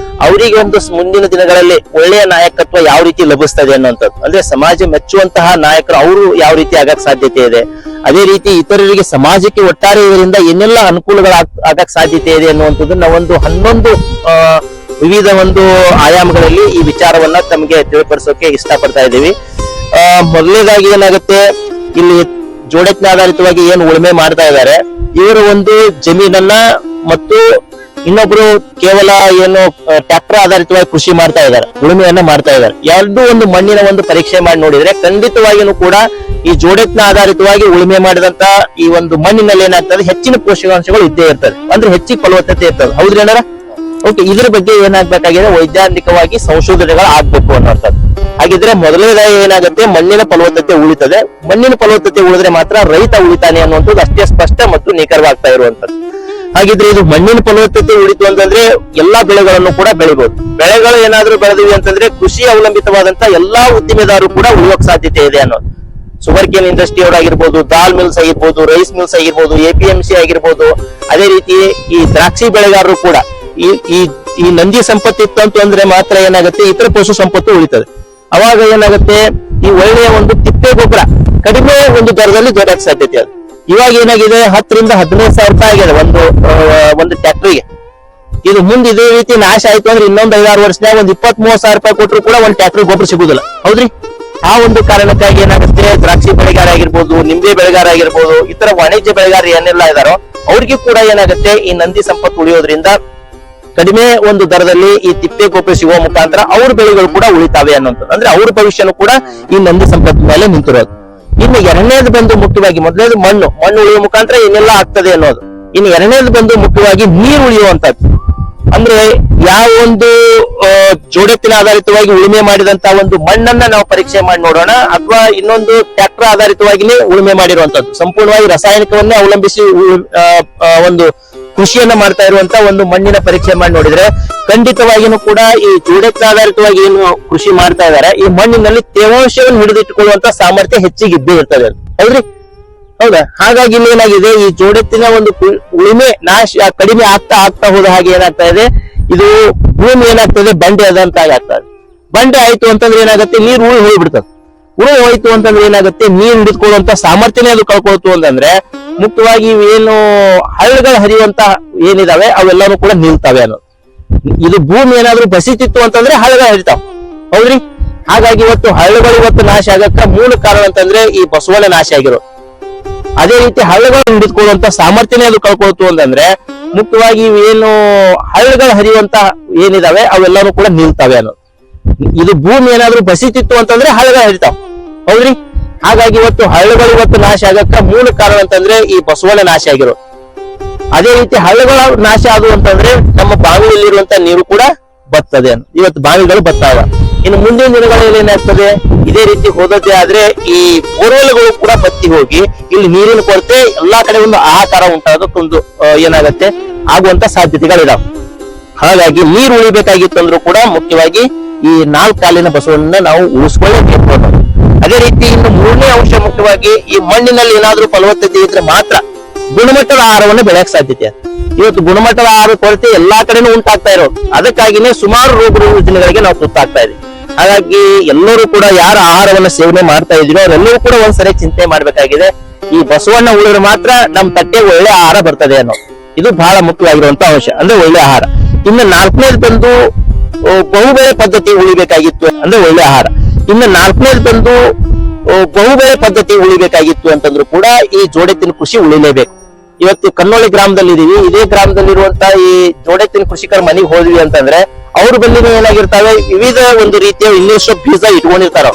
ಅವರಿಗೆ ಒಂದು ಮುಂದಿನ ದಿನಗಳಲ್ಲಿ ಒಳ್ಳೆಯ ನಾಯಕತ್ವ ಯಾವ ರೀತಿ ಲಭಿಸ್ತದೆ ಅನ್ನುವಂಥದ್ದು. ಅಂದ್ರೆ ಸಮಾಜ ಮೆಚ್ಚುವಂತಹ ನಾಯಕರು ಅವರು ಯಾವ ರೀತಿ ಆಗಕ್ ಸಾಧ್ಯತೆ ಇದೆ, ಅದೇ ರೀತಿ ಇತರರಿಗೆ ಸಮಾಜಕ್ಕೆ ಒಟ್ಟಾರೆ ಇದರಿಂದ ಏನೆಲ್ಲ ಅನುಕೂಲಗಳು ಆಗಕ್ ಸಾಧ್ಯತೆ ಇದೆ ಅನ್ನುವಂಥದ್ದು ನಾವೊಂದು 11 ವಿವಿಧ ಒಂದು ಆಯಾಮಗಳಲ್ಲಿ ಈ ವಿಚಾರವನ್ನ ತಮಗೆ ತಿಳಿಪಡಿಸೋಕೆ ಇಷ್ಟಪಡ್ತಾ ಇದ್ದೀವಿ. ಮೊದಲನೇದಾಗಿ ಏನಾಗುತ್ತೆ, ಇಲ್ಲಿ ಜೋಡತ್ನ ಆಧಾರಿತವಾಗಿ ಏನು ಉಳುಮೆ ಮಾಡ್ತಾ ಇದ್ದಾರೆ, ಇವರ ಒಂದು ಜಮೀನನ್ನ ಮತ್ತು ಇನ್ನೊಬ್ರು ಕೇವಲ ಏನು ಟ್ರ್ಯಾಕ್ಟರ್ ಆಧಾರಿತವಾಗಿ ಕೃಷಿ ಮಾಡ್ತಾ ಇದ್ದಾರೆ, ಉಳುಮೆಯನ್ನ ಮಾಡ್ತಾ ಇದ್ದಾರೆ. ಎರಡೂ ಒಂದು ಮಣ್ಣಿನ ಒಂದು ಪರೀಕ್ಷೆ ಮಾಡಿ ನೋಡಿದ್ರೆ ಖಂಡಿತವಾಗಿಯೂ ಕೂಡ ಈ ಜೋಡತ್ನ ಆಧಾರಿತವಾಗಿ ಉಳುಮೆ ಮಾಡಿದಂತ ಈ ಒಂದು ಮಣ್ಣಿನಲ್ಲಿ ಏನಾಗ್ತದೆ, ಹೆಚ್ಚಿನ ಪೋಷಕಾಂಶಗಳು ಇದ್ದೇ ಇರ್ತದೆ, ಅಂದ್ರೆ ಹೆಚ್ಚಿನ ಫಲವತ್ತತೆ ಇರ್ತದೆ. ಹೌದ್ರಿ ಅಣ್ಣ? ಓಕೆ, ಇದ್ರ ಬಗ್ಗೆ ಏನಾಗ್ಬೇಕಾಗಿದೆ, ವೈಜ್ಞಾನಿಕವಾಗಿ ಸಂಶೋಧನೆಗಳು ಆಗ್ಬೇಕು ಅನ್ನೋಂಥದ್ದು. ಹಾಗಿದ್ರೆ ಮೊದಲನೇದಾಗಿ ಏನಾಗುತ್ತೆ, ಮಣ್ಣಿನ ಫಲವತ್ತತೆ ಉಳಿತದೆ. ಮಣ್ಣಿನ ಫಲವತ್ತತೆ ಉಳಿದ್ರೆ ಮಾತ್ರ ರೈತ ಉಳಿತಾನೆ ಅನ್ನುವಂಥದ್ದು ಅಷ್ಟೇ ಸ್ಪಷ್ಟ ಮತ್ತು ನಿಖರವಾಗ್ತಾ ಇರುವಂತದ್ದು. ಹಾಗಿದ್ರೆ ಇದು ಮಣ್ಣಿನ ಫಲವತ್ತತೆ ಉಳಿತು ಅಂತಂದ್ರೆ ಎಲ್ಲಾ ಬೆಳೆಗಳನ್ನು ಕೂಡ ಬೆಳಿಬಹುದು. ಬೆಳೆಗಳು ಏನಾದ್ರೂ ಬೆಳೆದಿವಿ ಅಂತಂದ್ರೆ ಕೃಷಿ ಅವಲಂಬಿತವಾದಂತ ಎಲ್ಲಾ ಉದ್ದಿಮೆದಾರರು ಕೂಡ ಉಳಿಯೋಕ್ ಸಾಧ್ಯತೆ ಇದೆ ಅನ್ನೋದು. ಶುಗರ್ ಕೇನ್ ಇಂಡಸ್ಟ್ರಿ ಅವರಾಗಿರ್ಬೋದು, ದಾಲ್ ಮಿಲ್ಸ್ ಆಗಿರ್ಬೋದು, ರೈಸ್ ಮಿಲ್ಸ್ ಆಗಿರ್ಬೋದು, APMC ಆಗಿರ್ಬೋದು, ಅದೇ ರೀತಿ ಈ ದ್ರಾಕ್ಷಿ ಬೆಳೆಗಾರರು ಕೂಡ ಈ ನಂದಿ ಸಂಪತ್ತಿತ್ತು ಅಂತಂದ್ರೆ ಮಾತ್ರ ಏನಾಗುತ್ತೆ, ಇತರ ಪಶು ಸಂಪತ್ತು ಉಳಿತದೆ. ಅವಾಗ ಏನಾಗುತ್ತೆ, ಈ ಒಳ್ಳೆಯ ಒಂದು ತಿಪ್ಪೆ ಗೊಬ್ಬರ ಕಡಿಮೆ ಒಂದು ದರದಲ್ಲಿ ದೊರಕಕ್ಕೆ ಸಾಧ್ಯತೆ ಅದು. ಇವಾಗ ಏನಾಗಿದೆ, 10 ರಿಂದ 15 ಸಾವಿರ ರೂಪಾಯಿ ಆಗಿದೆ ಒಂದು ಟ್ರ್ಯಾಕ್ಟರ್ಗೆ. ಇದು ಮುಂದೆ ಇದೇ ರೀತಿ ನಾಶ ಆಯ್ತು ಅಂದ್ರೆ ಇನ್ನೊಂದು 5-6 ವರ್ಷನಾಗ ಒಂದು 20-30 ಸಾವಿರ ರೂಪಾಯಿ ಕೊಟ್ಟರು ಕೂಡ ಒಂದು ಟ್ರ್ಯಾಕ್ಟರ್ ಗೊಬ್ಬರ ಸಿಗುದಿಲ್ಲ. ಹೌದ್ರಿ? ಆ ಒಂದು ಕಾರಣಕ್ಕಾಗಿ ಏನಾಗುತ್ತೆ, ದ್ರಾಕ್ಷಿ ಬೆಳೆಗಾರ ಆಗಿರ್ಬೋದು, ನಿಂಬೆ ಬೆಳೆಗಾರ ಆಗಿರ್ಬೋದು, ಇತರ ವಾಣಿಜ್ಯ ಬೆಳೆಗಾರ ಏನೆಲ್ಲ ಇದಾರೋ ಅವ್ರಿಗೆ ಕೂಡ ಏನಾಗುತ್ತೆ, ಈ ನಂದಿ ಸಂಪತ್ತು ಉಳಿಯೋದ್ರಿಂದ ಕಡಿಮೆ ಒಂದು ದರದಲ್ಲಿ ಈ ತಿಪ್ಪೆ ಗೊಬ್ಬರ ಸಿಗುವ ಮುಖಾಂತರ ಅವ್ರ ಬೆಳೆಗಳು ಕೂಡ ಉಳಿತಾವೆ ಅನ್ನೋಂಥದ್ದು. ಅಂದ್ರೆ ಅವ್ರ ಭವಿಷ್ಯನೂ ಕೂಡ ಈ ನಂದಿ ಸಂಪತ್ತು ಮೇಲೆ ನಿಂತಿರೋದು. ಇನ್ನು ಎರಡನೇದು ಬಂದು ಮುಖ್ಯವಾಗಿ, ಮೊದಲನೇದು ಮಣ್ಣು ಉಳಿಯುವ ಮುಖಾಂತರ ಏನೆಲ್ಲ ಆಗ್ತದೆ ಅನ್ನೋದು. ಇನ್ನು ಎರಡನೇದು ಬಂದು ಮುಖ್ಯವಾಗಿ ನೀರು ಉಳಿಯುವಂತದ್ದು. ಅಂದ್ರೆ ಯಾವ ಒಂದು ಜೋಡತ್ತಿನ ಆಧಾರಿತವಾಗಿ ಉಳುಮೆ ಮಾಡಿದಂತ ಒಂದು ಮಣ್ಣನ್ನ ನಾವು ಪರೀಕ್ಷೆ ಮಾಡಿ ನೋಡೋಣ, ಅಥವಾ ಇನ್ನೊಂದು ಟ್ರ್ಯಾಕ್ಟರ್ ಆಧಾರಿತವಾಗಿನೇ ಉಳುಮೆ ಮಾಡಿರುವಂತದ್ದು, ಸಂಪೂರ್ಣವಾಗಿ ರಾಸಾಯನಿಕವನ್ನೇ ಅವಲಂಬಿಸಿ ಒಂದು ಕೃಷಿಯನ್ನ ಮಾಡ್ತಾ ಇರುವಂತ ಒಂದು ಮಣ್ಣಿನ ಪರೀಕ್ಷೆ ಮಾಡಿ ನೋಡಿದ್ರೆ ಖಂಡಿತವಾಗಿಯೂ ಕೂಡ ಈ ಜೋಡತ್ನ ಆಧಾರಿತವಾಗಿ ಏನು ಕೃಷಿ ಮಾಡ್ತಾ ಇದ್ದಾರೆ, ಈ ಮಣ್ಣಿನಲ್ಲಿ ತೇವಾಂಶವನ್ನು ಹಿಡಿದಿಟ್ಟುಕೊಳ್ಳುವಂತ ಸಾಮರ್ಥ್ಯ ಹೆಚ್ಚಿಗೆ ಇದ್ದೇ ಇರ್ತದೆ. ಹೌದ್ರಿ? ಹೌದಾ? ಹಾಗಾಗಿ ಏನಾಗಿದೆ, ಈ ಜೋಡತ್ತಿನ ಒಂದು ಉಳುಮೆ ನಾಶ ಕಡಿಮೆ ಆಗ್ತಾ ಹೋದ ಹಾಗೆ ಏನಾಗ್ತಾ ಇದೆ, ಇದು ಭೂಮಿ ಏನಾಗ್ತದೆ, ಬಂಡೆ ಆದಂತ ಆಗ್ತದೆ. ಬಂಡೆ ಆಯ್ತು ಅಂತಂದ್ರೆ ಏನಾಗುತ್ತೆ, ನೀರು ಹೋಗ್ಬಿಡ್ತದೆ. ಹೋಯ್ತು ಅಂತಂದ್ರೆ ಏನಾಗುತ್ತೆ, ನೀರು ಹಿಡಿದುಕೊಳ್ಳುವಂತ ಸಾಮರ್ಥ್ಯನೇ ಅದು ಕಳ್ಕೊಳ್ತು ಅಂತಂದ್ರೆ ಮುಖ್ಯವಾಗಿ ಏನು ಹಳ್ಳಗಳು ಹರಿಯುವಂತ ಏನಿದಾವೆ ಅವೆಲ್ಲಾನು ಕೂಡ ನಿಲ್ತಾವೆ ಅನ್ನೋದು. ಇದು ಭೂಮಿ ಏನಾದ್ರೂ ಬಸಿತಿತ್ತು ಅಂತಂದ್ರೆ ಹಳ್ಳಗಳು ಹರಿತಾವ. ಹೌದ್ರಿ? ಹಾಗಾಗಿ ಇವತ್ತು ಹಳ್ಳಗಳು ಇವತ್ತು ನಾಶ ಆಗಕ್ಕ ಮೂಲ ಕಾರಣ ಅಂತಂದ್ರೆ ಈ ಬಸವನ ನಾಶ ಆಗಿರೋದು. ಅದೇ ರೀತಿ ಹಳ್ಳಗಳು ಹಿಡಿದುಕೊಳ್ಳುವಂತ ಸಾಮರ್ಥ್ಯನೇ ಅದು ಕಳ್ಕೊಳ್ತು ಅಂತಂದ್ರೆ ಮುಖ್ಯವಾಗಿ ಏನು ಹಳ್ಳಗಳು ಹರಿಯುವಂತ ಏನಿದಾವೆ ಅವೆಲ್ಲಾನು ಕೂಡ ನಿಲ್ತಾವೆ ಅನ್ನೋದು. ಇದು ಭೂಮಿ ಏನಾದ್ರೂ ಬಸಿತಿತ್ತು ಅಂತಂದ್ರೆ ಹಳ್ಳಗಳು ಹರಿತಾವ. ಹೌದ್ರಿ? ಹಾಗಾಗಿ ಇವತ್ತು ಹಳ್ಳಗಳು ಇವತ್ತು ನಾಶ ಆಗಕ್ಕ ಮೂಲ ಕಾರಣ ಅಂತಂದ್ರೆ ಈ ಬಸವನ ನಾಶ ಆಗಿರೋದು. ಅದೇ ರೀತಿ ಹಳ್ಳಗಳ ನಾಶ ಆದವು ಅಂತಂದ್ರೆ ನಮ್ಮ ಬಾವಿಯಲ್ಲಿರುವಂತ ನೀರು ಕೂಡ ಬರ್ತದೆ. ಇವತ್ತು ಬಾವಿಗಳು ಬರ್ತಾವ. ಇನ್ನು ಮುಂದಿನ ದಿನಗಳಲ್ಲಿ ಏನಾಗ್ತದೆ, ಇದೇ ರೀತಿ ಹೋದದ್ದೇ ಆದ್ರೆ ಈ ಬೋರ್ವೆಲ್ಗಳು ಕೂಡ ಬತ್ತಿ ಹೋಗಿ ಇಲ್ಲಿ ನೀರಿನ ಕೊರತೆ ಎಲ್ಲಾ ಕಡೆ ಒಂದು ಆಹಾಕಾರ ಉಂಟಾಗೋದಕ್ಕೊಂದು ಏನಾಗತ್ತೆ ಆಗುವಂತ ಸಾಧ್ಯತೆಗಳಿದಾವೆ. ಹಾಗಾಗಿ ನೀರು ಉಳಿಬೇಕಾಗಿತ್ತು ಅಂದ್ರೂ ಕೂಡ ಮುಖ್ಯವಾಗಿ ಈ 4 ಕಾಲಿನ ಬಸವನ್ನ ನಾವು ಉಳಿಸ್ಕೊಳ್ಳೇಬೇಕು ಅನ್ನೋದು. ಅದೇ ರೀತಿ ಇನ್ನು 3ನೇ ಅಂಶ ಮುಖ್ಯವಾಗಿ ಈ ಮಣ್ಣಿನಲ್ಲಿ ಏನಾದ್ರೂ ಫಲವತ್ತತೆ ಇದ್ರೆ ಮಾತ್ರ ಗುಣಮಟ್ಟದ ಆಹಾರವನ್ನು ಬೆಳೆಯಕ್ ಸಾಧ್ಯತೆ. ಇವತ್ತು ಗುಣಮಟ್ಟದ ಆಹಾರ ಕೊರತೆ ಎಲ್ಲಾ ಕಡೆನೂ ಉಂಟಾಗ್ತಾ ಇರೋದು. ಅದಕ್ಕಾಗಿನೇ ಸುಮಾರು ರೋಗ ರುಜಿನಗಳಿಗೆ ನಾವು ತುತ್ತಾಗ್ತಾ ಇದೀವಿ. ಹಾಗಾಗಿ ಎಲ್ಲರೂ ಕೂಡ ಯಾರ ಆಹಾರವನ್ನ ಸೇವನೆ ಮಾಡ್ತಾ ಇದೀರೋ ಅವರೆಲ್ಲರೂ ಕೂಡ ಒಂದ್ಸರಿ ಚಿಂತೆ ಮಾಡ್ಬೇಕಾಗಿದೆ. ಈ ಬಸವನ್ನ ಉಳಿದ್ರೆ ಮಾತ್ರ ನಮ್ ತಟ್ಟೆ ಒಳ್ಳೆ ಆಹಾರ ಬರ್ತದೆ ಅನ್ನೋ ಇದು ಬಹಳ ಮುಖ್ಯವಾಗಿರುವಂತ ಅಂಶ, ಅಂದ್ರೆ ಒಳ್ಳೆ ಆಹಾರ. ಇನ್ನು 4ನೇದು ಬಂದು ಬಹುಬೆಳೆ ಪದ್ಧತಿ ಉಳಿಬೇಕಾಗಿತ್ತು, ಅಂದ್ರೆ ಒಳ್ಳೆ ಆಹಾರ. ಇನ್ನು 4ನೇದು ಬಂದು ಬಹುಬೆಳೆ ಪದ್ಧತಿ ಉಳಿಬೇಕಾಗಿತ್ತು ಅಂತಂದ್ರು ಕೂಡ ಈ ಜೋಡೆತ್ತಿನ ಕೃಷಿ ಉಳಿಲೇಬೇಕು. ಇವತ್ತು ಕನ್ನೋಳಿ ಗ್ರಾಮದಲ್ಲಿ ಇದೀವಿ. ಇದೇ ಗ್ರಾಮದಲ್ಲಿರುವಂತ ಈ ಜೋಡೆತ್ತಿನ ಕೃಷಿಕರ ಮನೆಗೆ ಹೋದ್ವಿ ಅಂತಂದ್ರೆ ಅವ್ರ ಬಲ್ಲಿನೂ ಏನಾಗಿರ್ತಾವೆ, ವಿವಿಧ ಒಂದು ರೀತಿಯ ಇನ್ನಿಷ್ಟು ಬೀಜ ಇಟ್ಕೊಂಡಿರ್ತಾರ.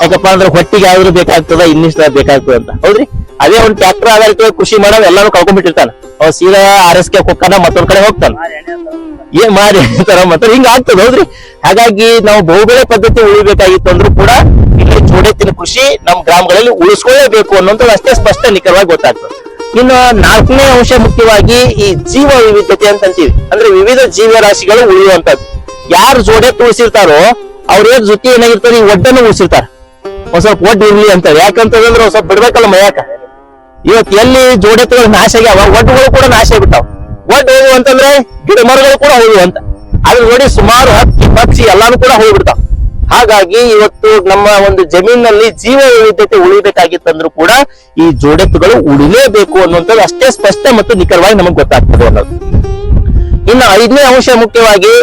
ಯಾಕಪ್ಪ ಅಂದ್ರೆ ಹೊಟ್ಟಿಗೆ ಯಾವ್ದು ಬೇಕಾಗ್ತದ, ಇನ್ನಿಷ್ಟ ಬೇಕಾಗ್ತದ ಅಂತ. ಹೌದ್ರಿ, ಅದೇ ಒಂದು ಟ್ರ್ಯಾಕ್ಟರ್ ಆಧಾರಿತ ಕೃಷಿ ಮಾಡೋ ಎಲ್ಲಾನು ಕಳ್ಕೊಂಡ್ಬಿಟ್ಟಿರ್ತಾನ. ಅವ್ ಸೀದಾ RSK ಹೋಗ್ತಾನ, ಮತ್ತೊಂದ್ ಕಡೆ ಹೋಗ್ತಾನ, ಏನ್ ಮಾಡಿ ತರ ಮತ್ತೆ ಹಿಂಗ ಆಗ್ತದ. ಹೌದ್ರಿ, ಹಾಗಾಗಿ ನಾವು ಬಹುಬೆಳೆ ಪದ್ಧತಿ ಉಳಿಬೇಕಾಗಿತ್ತು ಅಂದ್ರೂ ಕೂಡ ಇಲ್ಲಿ ಜೋಡೆತ್ತಿನ ಕೃಷಿ ನಮ್ ಗ್ರಾಮಗಳಲ್ಲಿ ಉಳಿಸ್ಕೊಳ್ಳೇಬೇಕು ಅನ್ನೋದು ಅಷ್ಟೇ ಸ್ಪಷ್ಟ ನಿಖರವಾಗಿ ಗೊತ್ತಾಗ್ತದೆ. ಇನ್ನು 4ನೇ ಅಂಶ ಮುಖ್ಯವಾಗಿ ಈ ಜೀವ ವೈವಿಧ್ಯತೆ ಅಂತ ಅಂತೀವಿ, ಅಂದ್ರೆ ವಿವಿಧ ಜೀವರಾಶಿಗಳು ಉಳಿಯುವಂತದ್ದು. ಯಾರು ಜೋಡೆತ್ತು ಉಳಿಸಿರ್ತಾರೋ ಅವ್ರ ಜೊತೆ ಏನಾಗಿರ್ತಾರೆ, ಈ ಒಡ್ಡನ್ನು ಉಳಿಸಿರ್ತಾರ. ಒಂದ್ ಸ್ವಲ್ಪ ಒಡ್ಡು ಇರ್ಲಿ ಅಂತ. ಯಾಕಂತಂದ್ರೆ ಒಂದ್ ಸ್ವಲ್ಪ ಬಿಡ್ಬೇಕಲ್ಲ ಮಯಾಕ. ಇವತ್ತು ಎಲ್ಲಿ ಜೋಡೆತ್ತುಗಳು ನಾಶ ಆಗ್ಯಾವ, ಒಡ್ಡುಗಳು ಕೂಡ ನಾಶ ಆಗ್ಬಿಟ್ಟಾವ. ಒಡ್ಡು ಹೋಗುವ ಅಂತಂದ್ರೆ ಗಿಡ ಮರಗಳು ಕೂಡ ಹೋಗುವ ಅಂತ. ಅದ್ರ ನೋಡಿ ಸುಮಾರು ಹಕ್ಕಿ ಪಕ್ಷಿ ಎಲ್ಲಾನು ಕೂಡ ಹೋಗ್ಬಿಡ್ತಾವ. ಹಾಗಾಗಿ ಇವತ್ತು ನಮ್ಮ ಒಂದು ಜಮೀನಲ್ಲಿ ಜೀವ ವೈವಿಧ್ಯತೆ ಉಳಿಬೇಕಾಗಿತ್ತಂದ್ರೂ ಕೂಡ ಈ ಜೋಡೆತ್ತುಗಳು ಉಳಿಲೇಬೇಕು ಅನ್ನುವಂಥದ್ದು ಅಷ್ಟೇ ಸ್ಪಷ್ಟ ಮತ್ತು ನಿಖರವಾಗಿ ನಮಗೆ ಗೊತ್ತಾಗ್ತದೆ ಅನ್ನೋದು. ಇನ್ನು 5ನೇ ಅಂಶ ಮುಖ್ಯವಾಗಿ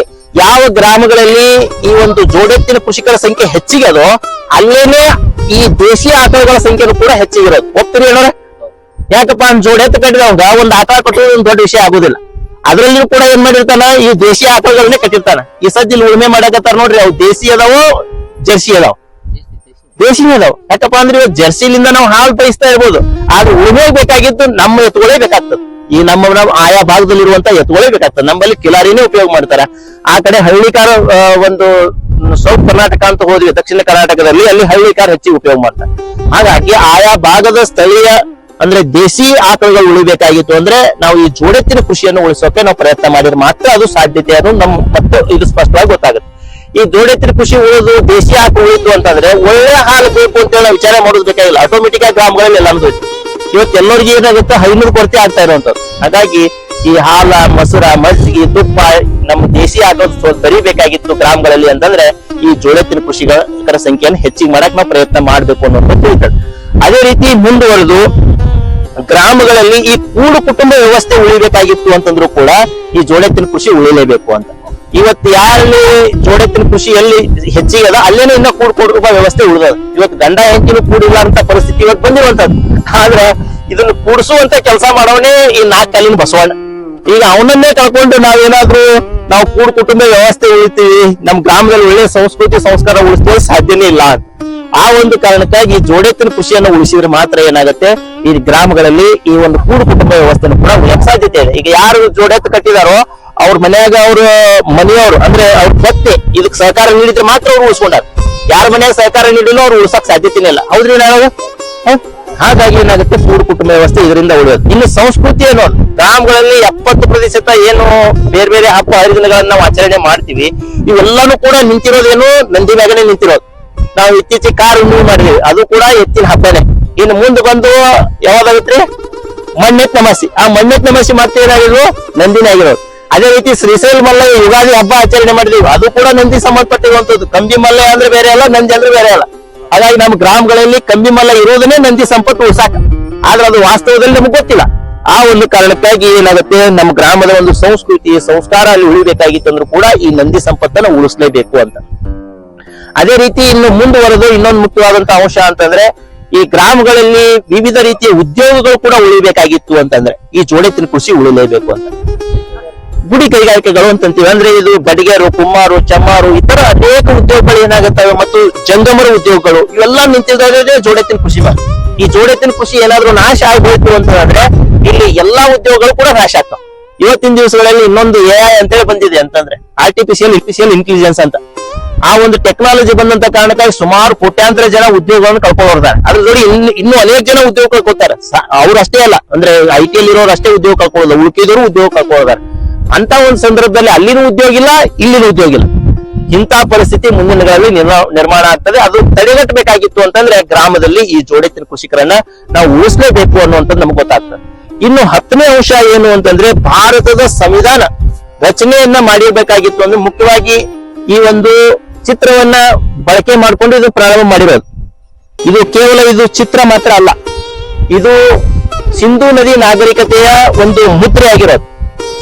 ಯಾವ ಗ್ರಾಮಗಳಲ್ಲಿ ಈ ಒಂದು ಜೋಡೆತ್ತಿನ ಕೃಷಿಕರ ಸಂಖ್ಯೆ ಹೆಚ್ಚಿಗೆ ಅದೋ ಅಲ್ಲೇನೆ ಈ ದೇಶೀಯ ಆಕಳಗಳ ಸಂಖ್ಯೆನೂ ಕೂಡ ಹೆಚ್ಚಿಗಿರೋದು. ಒಪ್ತೀರಿ ಹೇಳೋರ? ಯಾಕಪ್ಪ ಜೋಡೆತ್ತು ಕಟ್ಟಿದವಂಗ ಒಂದು ಆಕಳ ಕಟ್ಟೋದು ಒಂದು ದೊಡ್ಡ ವಿಷಯ ಆಗುದಿಲ್ಲ. ಅದ್ರಲ್ಲಿಯೂ ಕೂಡ ಏನ್ ಮಾಡಿರ್ತಾನ, ಈ ದೇಶೀಯ ಆಕಳಗಳನ್ನೇ ಕಟ್ಟಿರ್ತಾನ. ಈ ಸಜ್ಜಿಲ್ ಉಳುಮೆ ಮಾಡಕತ್ತಾರ ನೋಡ್ರಿ, ಅವು ದೇಸಿ ಅದಾವೋ ಜರ್ಸಿ ಅದಾವ? ದೇಶಿನೇ ಅದಾವ. ಯಾಕಪ್ಪ ಅಂದ್ರೆ ಇವಾಗ ಜರ್ಸಿಲಿಂದ ನಾವು ಹಾಲು ಬಯಸ್ತಾ ಇರ್ಬೋದು, ಆದ್ರೆ ಉಳುಮೆ ಬೇಕಾಗಿದ್ದು ನಮ್ಮ ಎತ್ತುಗಳೇ ಬೇಕಾಗ್ತದೆ. ಈ ನಮ್ಮ ಆಯಾ ಭಾಗದಲ್ಲಿರುವಂತ ಎತ್ತುಗಳೇ ಬೇಕಾಗ್ತದೆ. ನಮ್ಮಲ್ಲಿ ಕಿಲಾರಿನೇ ಉಪಯೋಗ ಮಾಡ್ತಾರ. ಆ ಕಡೆ ಹಳ್ಳಿಕಾರ ಒಂದು ಸೌತ್ ಕರ್ನಾಟಕ ಅಂತ ಹೋದ್ವಿ, ದಕ್ಷಿಣ ಕರ್ನಾಟಕದಲ್ಲಿ ಅಲ್ಲಿ ಹಳ್ಳಿಕಾರ ಹೆಚ್ಚಿಗೆ ಉಪಯೋಗ ಮಾಡ್ತಾರೆ. ಹಾಗಾಗಿ ಆಯಾ ಭಾಗದ ಸ್ಥಳೀಯ ಅಂದ್ರೆ ದೇಸಿ ಆಕಳಗಳು ಉಳಿಬೇಕಾಗಿತ್ತು ಅಂದ್ರೆ ನಾವು ಈ ಜೋಡೆತ್ತಿನ ಕೃಷಿಯನ್ನು ಉಳಿಸೋಕೆ ನಾವು ಪ್ರಯತ್ನ ಮಾಡಿದ್ರೆ ಮಾತ್ರ ಅದು ಸಾಧ್ಯತೆ ಅನ್ನೋದು ನಮ್ ಮತ್ತೆ ಇದು ಸ್ಪಷ್ಟವಾಗಿ ಗೊತ್ತಾಗುತ್ತೆ. ಈ ಜೋಡೆತ್ತಿನ ಕೃಷಿ ಉಳಿದು ದೇಸಿ ಆಕಳು ಉಳಿತು ಅಂತಂದ್ರೆ ಒಳ್ಳೆ ಹಾಲು ಬೇಕು ಅಂತ ಹೇಳಿ ವಿಚಾರ ಮಾಡೋದು ಬೇಕಾಗಿಲ್ಲ. ಆಟೋಮೆಟಿಕ್ ಆಗಿ ಗ್ರಾಮಗಳಲ್ಲಿ ಎಲ್ಲ ಅನುಭವಿಸಿ ಇವತ್ತು ಎಲ್ಲರಿಗೂ ಏನಾಗುತ್ತೆ, ಹೈನೂರು ಕೊರತೆ ಆಗ್ತಾ ಇರುವಂತದ್ದು. ಹಾಗಾಗಿ ಈ ಹಾಲ, ಮೊಸರ, ಮಜ್ಜಿಗೆ, ತುಪ್ಪ ನಮ್ಮ ದೇಸಿ ಆಕಳು ಬರೀಬೇಕಾಗಿತ್ತು ಗ್ರಾಮಗಳಲ್ಲಿ ಅಂತಂದ್ರೆ ಈ ಜೋಡೆತ್ತಿನ ಕೃಷಿಕರ ಸಂಖ್ಯೆಯನ್ನು ಹೆಚ್ಚಿಗೆ ಮಾಡಕ್ ನಾವು ಪ್ರಯತ್ನ ಮಾಡ್ಬೇಕು ಅನ್ನೋದು ತಿಳಿತದೆ. ಅದೇ ರೀತಿ ಮುಂದುವರೆದು ಗ್ರಾಮಗಳಲ್ಲಿ ಈ ಕೂಡು ಕುಟುಂಬ ವ್ಯವಸ್ಥೆ ಉಳಿಬೇಕಾಗಿತ್ತು ಅಂತಂದ್ರೂ ಕೂಡ ಈ ಜೋಡೆತ್ತಿನ ಕೃಷಿ ಉಳಿಲೇಬೇಕು ಅಂತ. ಇವತ್ತು ಯಾರಲ್ಲಿ ಜೋಡೆತ್ತಿನ ಕೃಷಿ ಎಲ್ಲಿ ಹೆಚ್ಚಿಗೆ ಅದ ಅಲ್ಲೇನೆ ಇನ್ನ ಕೂಡು ಕುಟುಂಬ ವ್ಯವಸ್ಥೆ ಉಳಿದದ. ಇವತ್ತು ಗಂಡ ಹೆಂಡತಿನೂ ಕೂಡಿಲ್ಲ ಅಂತ ಪರಿಸ್ಥಿತಿ ಇವತ್ತು ಬಂದಿರುವಂತದ್ದು. ಆದ್ರೆ ಇದನ್ನು ಕೂಡಿಸುವಂತ ಕೆಲಸ ಮಾಡೋನೇ ಈ 4 ಕಾಲಿನ ಬಸವಣ್ಣ. ಈಗ ಅವನನ್ನೇ ಕಳ್ಕೊಂಡು ನಾವು ಕೂಡು ಕುಟುಂಬ ವ್ಯವಸ್ಥೆ ಉಳಿತೀವಿ, ನಮ್ ಗ್ರಾಮದಲ್ಲಿ ಒಳ್ಳೆ ಸಂಸ್ಕೃತಿ ಸಂಸ್ಕಾರ ಉಳಿಸ್ತೀವಿ ಸಾಧ್ಯನೇ ಇಲ್ಲ ಅಂತ. ಆ ಒಂದು ಕಾರಣಕ್ಕಾಗಿ ಜೋಡೆತ್ತಿನ ಕೃಷಿಯನ್ನು ಉಳಿಸಿದ್ರೆ ಮಾತ್ರ ಏನಾಗುತ್ತೆ, ಈ ಗ್ರಾಮಗಳಲ್ಲಿ ಈ ಒಂದು ಕೂಡು ಕುಟುಂಬ ವ್ಯವಸ್ಥೆನೂ ಕೂಡ ಉಳಿಯಕ್ ಸಾಧ್ಯತೆ ಇದೆ. ಈಗ ಯಾರು ಜೋಡೆತ್ತು ಕಟ್ಟಿದಾರೋ ಅವ್ರ ಮನ್ಯಾಗ ಅವ್ರ ಮನೆಯವರು ಅಂದ್ರೆ ಅವ್ರ ಭಕ್ತಿ ಇದಕ್ ಸಹಕಾರ ನೀಡಿದ್ರೆ ಮಾತ್ರ ಅವ್ರು ಉಳಿಸ್ಕೊಂಡಾರ. ಯಾರ ಮನ್ಯಾಗ ಸಹಕಾರ ನೀಡಿಲ್ಲ ಅವ್ರು ಉಳಿಸಕ್ ಸಾಧ್ಯತೆನೇ ಇಲ್ಲ. ಹೌದ್ರಿ ನಾವು? ಹಾಗಾಗಿ ಏನಾಗುತ್ತೆ, ಕೂಡು ಕುಟುಂಬ ವ್ಯವಸ್ಥೆ ಇದರಿಂದ ಉಳಿಯೋದು. ಇನ್ನು ಸಂಸ್ಕೃತಿ ಅನ್ನೋದು ಗ್ರಾಮಗಳಲ್ಲಿ 70% ಏನು ಬೇರೆ ಬೇರೆ ಹಬ್ಬ ಹರಿದಿನಗಳನ್ನ ನಾವು ಆಚರಣೆ ಮಾಡ್ತೀವಿ, ಇವೆಲ್ಲಾನು ಕೂಡ ನಿಂತಿರೋದೇನು ನಂದಿ ಮ್ಯಾಗನೆ ನಿಂತಿರೋದು. ನಾವು ಇತ್ತೀಚೆಗೆ ಕಾರ್ ಹುಣ್ಣಿಮೆ ಮಾಡಿದ್ವಿ, ಅದು ಕೂಡ ಎತ್ತಿನ ಹಬ್ಬನೇ. ಇನ್ನು ಮುಂದೆ ಬಂದು ಯಾವ್ದಾಗತ್ರಿ, ಮಣ್ಣೆತ್ ನಮಸಿ. ಆ ಮಣ್ಣೆತ್ ನಮಸಿ ಮತ್ತೆ ಏನಾಗಿದ್ವು, ನಂದಿನೇ ಆಗಿರೋದು. ಅದೇ ರೀತಿ ಶ್ರೀಶೈಲ ಮಲ್ಲಯ್ಯ ಯುಗಾದಿ ಹಬ್ಬ ಆಚರಣೆ ಮಾಡಿದ್ವಿ, ಅದು ಕೂಡ ನಂದಿ ಸಂಬಂಧಪಟ್ಟಿರುವಂತದ್ದು. ಕಂಬಿ ಮಲ್ಲಯ್ಯ ಅಂದ್ರೆ ಬೇರೆ ಅಲ್ಲ, ನಂದಿ ಅಂದ್ರೆ ಬೇರೆ ಅಲ್ಲ. ಹಾಗಾಗಿ ನಮ್ಮ ಗ್ರಾಮಗಳಲ್ಲಿ ಕಂಬಿ ಮಲ್ಲ ಇರೋದನ್ನೇ ನಂದಿ ಸಂಪತ್ತು ಉಳಿಸಾಕ. ಆದ್ರೆ ಅದು ವಾಸ್ತವದಲ್ಲಿ ನಮ್ಗೆ ಗೊತ್ತಿಲ್ಲ. ಆ ಒಂದು ಕಾರಣಕ್ಕಾಗಿ ಏನಾಗುತ್ತೆ, ನಮ್ಮ ಗ್ರಾಮದ ಒಂದು ಸಂಸ್ಕೃತಿ ಸಂಸ್ಕಾರ ಅಲ್ಲಿ ಉಳಿಬೇಕಾಗಿತ್ತಂದ್ರೂ ಕೂಡ ಈ ನಂದಿ ಸಂಪತ್ತನ್ನ ಉಳಿಸ್ಲೇಬೇಕು ಅಂತ. ಅದೇ ರೀತಿ ಇನ್ನು ಮುಂದುವರೆದು ಇನ್ನೊಂದು ಮುಖ್ಯವಾದಂತಹ ಅಂಶ ಅಂತಂದ್ರೆ ಈ ಗ್ರಾಮಗಳಲ್ಲಿ ವಿವಿಧ ರೀತಿಯ ಉದ್ಯೋಗಗಳು ಕೂಡ ಉಳಿಬೇಕಾಗಿತ್ತು ಅಂತಂದ್ರೆ ಈ ಜೋಡೆತ್ತಿನ ಕೃಷಿ ಉಳಿಲೇಬೇಕು ಅಂತ. ಗುಡಿ ಕೈಗಾರಿಕೆಗಳು ಅಂತಂತೀವಿ, ಅಂದ್ರೆ ಇದು ಬಡಿಗೆರು, ಕುಮ್ಮಾರು, ಚಮ್ಮಾರು ಇತರ ಅನೇಕ ಉದ್ಯೋಗಗಳು ಏನಾಗುತ್ತವೆ ಮತ್ತು ಜಂಗಮರ ಉದ್ಯೋಗಗಳು ಇವೆಲ್ಲ ನಿಂತಿರೋದೇ ಜೋಡೆತ್ತಿನ ಕೃಷಿ ಮೇಲೆ. ಈ ಜೋಡೆತ್ತಿನ ಕೃಷಿ ಏನಾದ್ರೂ ನಾಶ ಆಗ್ಬೇಕು ಅಂತಂದ್ರೆ ಇಲ್ಲಿ ಎಲ್ಲಾ ಉದ್ಯೋಗಗಳು ಕೂಡ ನಾಶ ಆಗ್ತಾವ. ಇವತ್ತಿನ ದಿವಸಗಳಲ್ಲಿ ಇನ್ನೊಂದು AI ಅಂತೇಳಿ ಬಂದಿದೆ ಅಂತಂದ್ರೆ ಆರ್ಟಿಫಿಷಿಯಲ್ ಇಂಟೆಲಿಜೆನ್ಸ್ ಅಂತ. ಆ ಒಂದು ಟೆಕ್ನಾಲಜಿ ಬಂದಂತ ಕಾರಣಕ್ಕಾಗಿ ಸುಮಾರು ಕೋಟ್ಯಾಂತರ ಜನ ಉದ್ಯೋಗವನ್ನು ಕಳ್ಕೊಳ್ಳೋರ್ತಾರೆ. ಅದ್ರ ಜೋಡಿ ಇನ್ನೂ ಅನೇಕ ಜನ ಉದ್ಯೋಗ ಕಳ್ಕೊತಾರೆ. ಅವ್ರು ಅಷ್ಟೇ ಅಲ್ಲ, ಅಂದ್ರೆ IT ಅಲ್ಲಿ ಇರೋರು ಅಷ್ಟೇ ಉದ್ಯೋಗ ಕಳ್ಕೊಳ್ಳೋದು, ಉಳ್ಕಿದವರು ಉದ್ಯೋಗ ಕಳ್ಕೊಳ್ಳೋದಾರೆ. ಅಂತ ಒಂದು ಸಂದರ್ಭದಲ್ಲಿ ಅಲ್ಲಿನೂ ಉದ್ಯೋಗ ಇಲ್ಲ, ಇಲ್ಲಿನೂ ಉದ್ಯೋಗ ಇಲ್ಲ. ಇಂಥ ಪರಿಸ್ಥಿತಿ ಮುಂದಿನ ದಿನಗಳಲ್ಲಿ ನಿರ್ಮಾಣ ಆಗ್ತದೆ. ಅದು ತಡೆಗಟ್ಟಬೇಕಾಗಿತ್ತು ಅಂತಂದ್ರೆ ಗ್ರಾಮದಲ್ಲಿ ಈ ಜೋಡೆತ್ತಿನ ಕೃಷಿಕರನ್ನ ನಾವು ಉಳಿಸ್ಲೇಬೇಕು ಅನ್ನುವಂಥದ್ದು ನಮ್ಗೆ ಗೊತ್ತಾಗ್ತದೆ. ಇನ್ನು 10ನೇ ಅಂಶ ಏನು ಅಂತಂದ್ರೆ ಭಾರತದ ಸಂವಿಧಾನ ರಚನೆಯನ್ನ ಮಾಡಿರ್ಬೇಕಾಗಿತ್ತು ಅಂದ್ರೆ ಮುಖ್ಯವಾಗಿ ಈ ಒಂದು ಚಿತ್ರವನ್ನ ಬಳಕೆ ಮಾಡಿಕೊಂಡು ಇದು ಪ್ರಾರಂಭ ಮಾಡಿರೋದು. ಇದು ಕೇವಲ ಇದು ಚಿತ್ರ ಮಾತ್ರ ಅಲ್ಲ, ಇದು ಸಿಂಧೂ ನದಿ ನಾಗರಿಕತೆಯ ಒಂದು ಮುದ್ರೆ ಆಗಿರೋದು.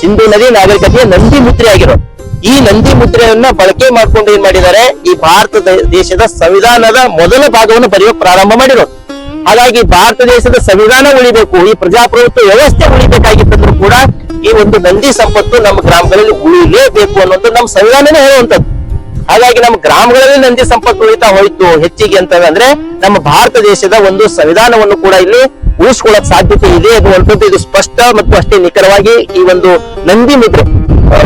ಸಿಂಧೂ ನದಿ ನಾಗರಿಕತೆಯ ನಂದಿ ಮುದ್ರೆ ಆಗಿರೋದು. ಈ ನಂದಿ ಮುದ್ರೆಯನ್ನ ಬಳಕೆ ಮಾಡ್ಕೊಂಡು ಏನ್ ಮಾಡಿದ್ದಾರೆ, ಈ ಭಾರತ ದೇಶದ ಸಂವಿಧಾನದ ಮೊದಲ ಭಾಗವನ್ನು ಬರೆಯೋಕೆ ಪ್ರಾರಂಭ ಮಾಡಿರೋದು. ಹಾಗಾಗಿ ಭಾರತ ದೇಶದ ಸಂವಿಧಾನ ಉಳಿಬೇಕು, ಈ ಪ್ರಜಾಪ್ರಭುತ್ವ ವ್ಯವಸ್ಥೆ ಉಳಿಬೇಕಾಗಿತ್ತಂದ್ರೂ ಕೂಡ ಈ ಒಂದು ನಂದಿ ಸಂಪತ್ತು ನಮ್ಮ ಗ್ರಾಮಗಳಲ್ಲಿ ಉಳಿಲೇಬೇಕು ಅನ್ನೋದು ನಮ್ಮ ಸಂವಿಧಾನನೇ ಹೇಳುವಂತದ್ದು. ಹಾಗಾಗಿ ನಮ್ಮ ಗ್ರಾಮಗಳಲ್ಲಿ ನಂದಿ ಸಂಪತ್ತು ಉಳಿತಾ ಹೋಯ್ತು ಹೆಚ್ಚಿಗೆ ಅಂತಂದ್ರೆ ನಮ್ಮ ಭಾರತ ದೇಶದ ಒಂದು ಸಂವಿಧಾನವನ್ನು ಕೂಡ ಇಲ್ಲಿ ಉಳಿಸ್ಕೊಳ್ಳಕ್ ಸಾಧ್ಯತೆ ಇದೆ ಅನ್ನುವಂಥದ್ದು ಇದು ಸ್ಪಷ್ಟ ಮತ್ತು ಅಷ್ಟೇ ನಿಖರವಾಗಿ ಈ ಒಂದು ನಂದಿ ಮುದ್ರೆ,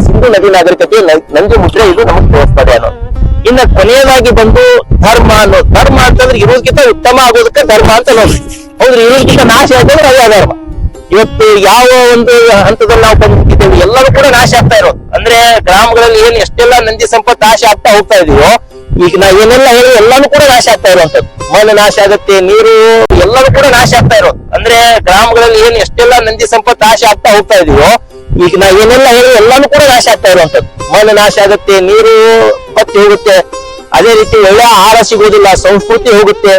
ಸಿಂಧು ನದಿ ನಾಗರಿಕತೆ ನಂದಿ ಮುದ್ರೆ ಇದು ನಮಗೆ ತೋರಿಸ್ತದೆ ಅನ್ನೋದು. ಇನ್ನ ಕೊನೆಯದಾಗಿ ಬಂದು ಧರ್ಮ ಅನ್ನೋದು. ಧರ್ಮ ಅಂತಂದ್ರೆ ಇರೋದಕ್ಕಿಂತ ಉತ್ತಮ ಆಗೋದಕ್ಕೆ ಧರ್ಮ ಅಂತ ಅನ್ನೋದು. ಹೌದ್ರಿ, ಇರೋದಕ್ಕಿಂತ ನಾಶ ಆಗ್ತಂದ್ರೆ ಅದೇ ಅಧರ್ಮ. ಇವತ್ತು ಯಾವ ಒಂದು ಹಂತದಲ್ಲಿ ನಾವು ಬಂದಿದ್ದೇವೆ ಎಲ್ಲರೂ ಕೂಡ ನಾಶ ಆಗ್ತಾ ಇರೋದು. ಅಂದ್ರೆ ಗ್ರಾಮಗಳಲ್ಲಿ ಏನ್ ಎಷ್ಟೆಲ್ಲ ನಂದಿ ಸಂಪತ್ತು ನಾಶ ಆಗ್ತಾ ಹೋಗ್ತಾ ಇದೆಯೋ, ಈಗ ನಾ ಏನೆಲ್ಲ ಹೇಳಿ ಎಲ್ಲಾನು ಕೂಡ ನಾಶ ಆಗ್ತಾ ಇರುವಂತದ್ದು. ಮಣ್ಣು ನಾಶ ಆಗತ್ತೆ, ನೀರು ಎಲ್ಲರೂ ಕೂಡ ನಾಶ ಆಗ್ತಾ ಇರೋದು. ಅಂದ್ರೆ ಗ್ರಾಮಗಳಲ್ಲಿ ಏನ್ ಎಷ್ಟೆಲ್ಲ ನಂದಿ ಸಂಪತ್ತು ನಾಶ ಆಗ್ತಾ ಹೋಗ್ತಾ ಇದೆಯೋ, ಈಗ ನಾ ಏನೆಲ್ಲ ಹೇಳಿ ಎಲ್ಲಾನು ಕೂಡ ನಾಶ ಆಗ್ತಾ ಇರುವಂತದ್ದು. ಮಣ್ಣು ನಾಶ ಆಗತ್ತೆ, ನೀರು ಬತ್ತಿ ಹೋಗುತ್ತೆ, ಅದೇ ರೀತಿ ಒಳ್ಳೆ ಆಹಾರ ಸಿಗೋದಿಲ್ಲ, ಸಂಸ್ಕೃತಿ ಹೋಗುತ್ತೆ,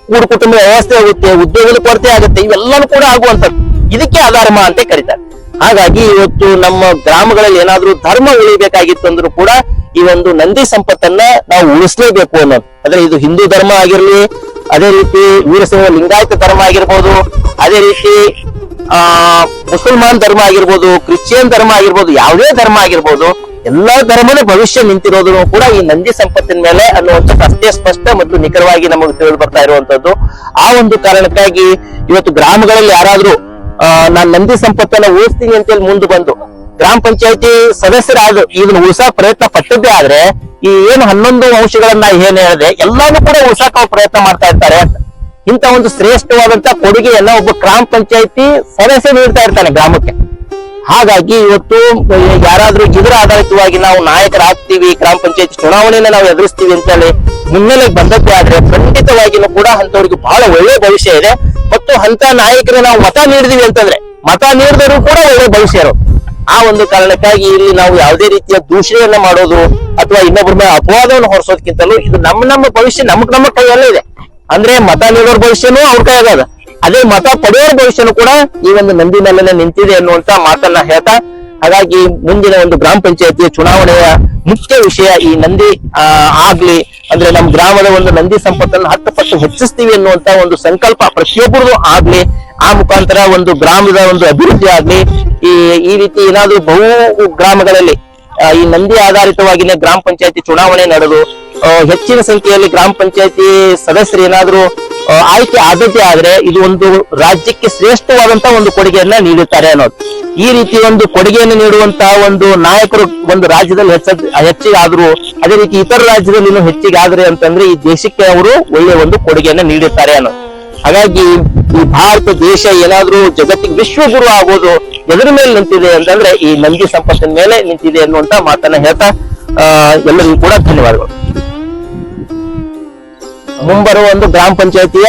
ಕೂಡು ಕುಟುಂಬ ವ್ಯವಸ್ಥೆ ಹೋಗುತ್ತೆ, ಉದ್ಯೋಗದ ಕೊರತೆ ಆಗುತ್ತೆ, ಇವೆಲ್ಲನೂ ಕೂಡ ಆಗುವಂತದ್ದು. ಇದಕ್ಕೆ ಅಧರ್ಮ ಅಂತ ಕರೀತಾರೆ. ಹಾಗಾಗಿ ಇವತ್ತು ನಮ್ಮ ಗ್ರಾಮಗಳಲ್ಲಿ ಏನಾದ್ರೂ ಧರ್ಮ ಉಳಿಬೇಕಾಗಿತ್ತು ಅಂದ್ರೂ ಕೂಡ ಈ ಒಂದು ನಂದಿ ಸಂಪತ್ತನ್ನ ನಾವು ಉಳಿಸ್ಲೇಬೇಕು ಅನ್ನೋದು. ಅಂದ್ರೆ ಇದು ಹಿಂದೂ ಧರ್ಮ ಆಗಿರ್ಲಿ, ಅದೇ ರೀತಿ ವೀರಶೈವ ಲಿಂಗಾಯತ ಧರ್ಮ ಆಗಿರ್ಬೋದು, ಅದೇ ರೀತಿ ಮುಸಲ್ಮಾನ್ ಧರ್ಮ ಆಗಿರ್ಬೋದು, ಕ್ರಿಶ್ಚಿಯನ್ ಧರ್ಮ ಆಗಿರ್ಬೋದು, ಯಾವುದೇ ಧರ್ಮ ಆಗಿರ್ಬೋದು, ಎಲ್ಲಾ ಧರ್ಮದ ಭವಿಷ್ಯ ನಿಂತಿರೋದು ಕೂಡ ಈ ನಂದಿ ಸಂಪತ್ತಿನ ಮೇಲೆ ಅನ್ನುವಂಥದ್ದು ಅಷ್ಟೇ ಸ್ಪಷ್ಟ ಮತ್ತು ನಿಖರವಾಗಿ ನಮಗೆ ತಿಳಿದು ಬರ್ತಾ ಇರುವಂತದ್ದು. ಆ ಒಂದು ಕಾರಣಕ್ಕಾಗಿ ಇವತ್ತು ಗ್ರಾಮಗಳಲ್ಲಿ ಯಾರಾದ್ರೂ ನಾನ್ ನಂದಿ ಸಂಪತ್ತನ್ನ ಉಳಿಸ್ತೀನಿ ಅಂತೇಳಿ ಮುಂದೆ ಬಂದು ಗ್ರಾಮ ಪಂಚಾಯತಿ ಸದಸ್ಯರಾದ್ರು ಇದನ್ನ ಉಳಿಸೋ ಪ್ರಯತ್ನ ಪಟ್ಟದ್ದೇ ಆದ್ರೆ ಈ ಏನು 11 ಅಂಶಗಳನ್ನ ಏನ್ ಹೇಳಿದೆ ಎಲ್ಲಾನು ಕೂಡ ಉಳಿಸಾಕ ಪ್ರಯತ್ನ ಮಾಡ್ತಾ ಇರ್ತಾರೆ ಅಂತ. ಇಂತ ಒಂದು ಶ್ರೇಷ್ಠವಾದಂತ ಕೊಡುಗೆಯನ್ನ ಒಬ್ಬ ಗ್ರಾಮ ಪಂಚಾಯತಿ ಸದಸ್ಯ ನೀಡ್ತಾ ಇರ್ತಾನೆ ಗ್ರಾಮಕ್ಕೆ. ಹಾಗಾಗಿ ಇವತ್ತು ಯಾರಾದ್ರೂ ಇದರ ಆಧಾರಿತವಾಗಿ ನಾವು ನಾಯಕರಾಗ್ತೀವಿ, ಗ್ರಾಮ ಪಂಚಾಯತಿ ಚುನಾವಣೆಯನ್ನ ನಾವು ಎದುರಿಸ್ತೀವಿ ಅಂತೇಳಿ ಮುನ್ನೆಲೆಗೆ ಬಂದದ್ದೇ ಆದ್ರೆ ಖಂಡಿತವಾಗಿನೂ ಕೂಡ ಅಂತವ್ರಿಗೆ ಬಹಳ ಒಳ್ಳೆ ಭವಿಷ್ಯ ಇದೆ. ಮತ್ತು ಅಂತ ನಾಯಕರು ನಾವು ಮತ ನೀಡಿದೀವಿ ಅಂತಂದ್ರೆ ಮತ ನೀಡಿದರೂ ಕೂಡ ಒಳ್ಳೆ ಭವಿಷ್ಯ ಇರೋದು. ಆ ಒಂದು ಕಾರಣಕ್ಕಾಗಿ ಇಲ್ಲಿ ನಾವು ಯಾವುದೇ ರೀತಿಯ ದೂಷಣೆಯನ್ನ ಮಾಡೋದು ಅಥವಾ ಇನ್ನೊಬ್ಬರ ಮೇಲೆ ಅಪವಾದವನ್ನು ಹೊರಿಸೋದಕ್ಕಿಂತಲೂ ಇದು ನಮ್ಮ ಭವಿಷ್ಯ ನಮ್ಮ ಕೈಯಲ್ಲೇ ಇದೆ. ಅಂದ್ರೆ ಮತ ನೀಡೋರ್ ಭವಿಷ್ಯನೂ ಅವ್ರ ಕೈಯಾಗದ, ಅದೇ ಮತ ಪಡೆಯೋರ ಭವಿಷ್ಯನೂ ಕೂಡ ಈ ಒಂದು ನಂದಿ ಮೇಲೆ ನಿಂತಿದೆ ಅನ್ನುವಂತ ಮಾತನ್ನ ಹೇಳ್ತಾ, ಹಾಗಾಗಿ ಮುಂದಿನ ಒಂದು ಗ್ರಾಮ ಪಂಚಾಯತಿಯ ಚುನಾವಣೆಯ ಮುಖ್ಯ ವಿಷಯ ಈ ನಂದಿ ಆಗ್ಲಿ ಅಂದ್ರೆ ನಮ್ಮ ಗ್ರಾಮದ ಒಂದು ನಂದಿ ಸಂಪತ್ತನ್ನು 10 ಪಟ್ಟು ಹೆಚ್ಚಿಸ್ತೀವಿ ಅನ್ನುವಂತ ಒಂದು ಸಂಕಲ್ಪ ಪ್ರತಿಯೊಬ್ಬರದು ಆಗ್ಲಿ. ಆ ಮುಖಾಂತರ ಒಂದು ಗ್ರಾಮದ ಒಂದು ಅಭಿವೃದ್ಧಿ ಆಗ್ಲಿ. ಈ ರೀತಿ ಏನಾದ್ರೂ ಬಹು ಗ್ರಾಮಗಳಲ್ಲಿ ಈ ನಂದಿ ಆಧಾರಿತವಾಗಿನೇ ಗ್ರಾಮ ಪಂಚಾಯತಿ ಚುನಾವಣೆ ನಡೆದು ಹೆಚ್ಚಿನ ಸಂಖ್ಯೆಯಲ್ಲಿ ಗ್ರಾಮ ಪಂಚಾಯತಿ ಸದಸ್ಯರು ಏನಾದ್ರೂ ಆಯ್ಕೆ ಆದ್ಯತೆ ಆದ್ರೆ ಇದು ಒಂದು ರಾಜ್ಯಕ್ಕೆ ಶ್ರೇಷ್ಠವಾದಂತ ಒಂದು ಕೊಡುಗೆಯನ್ನ ನೀಡುತ್ತಾರೆ ಅನ್ನೋದು. ಈ ರೀತಿ ಒಂದು ಕೊಡುಗೆಯನ್ನು ನೀಡುವಂತಹ ಒಂದು ನಾಯಕರು ಒಂದು ರಾಜ್ಯದಲ್ಲಿ ಹೆಚ್ಚಿಗೆ ಆದ್ರು, ಅದೇ ರೀತಿ ಇತರ ರಾಜ್ಯದಲ್ಲಿ ಹೆಚ್ಚಿಗೆ ಆದ್ರೆ ಅಂತಂದ್ರೆ ಈ ದೇಶಕ್ಕೆ ಅವರು ಒಳ್ಳೆ ಒಂದು ಕೊಡುಗೆಯನ್ನ ನೀಡುತ್ತಾರೆ ಅನ್ನೋದು. ಹಾಗಾಗಿ ಈ ಭಾರತ ದೇಶ ಏನಾದ್ರೂ ಜಗತ್ತಿಗೆ ವಿಶ್ವಗುರು ಆಗೋದು ಎದುರ ಮೇಲೆ ನಿಂತಿದೆ ಅಂತಂದ್ರೆ ಈ ನಂದಿ ಸಂಪತ್ತಿನ ಮೇಲೆ ನಿಂತಿದೆ ಅನ್ನುವಂತ ಮಾತನ್ನ ಹೇಳ್ತಾ ಎಲ್ಲರಿಗೂ ಕೂಡ ಧನ್ಯವಾದಗಳು. ಮುಂಬರುವ ಒಂದು ಗ್ರಾಮ ಪಂಚಾಯತಿಯ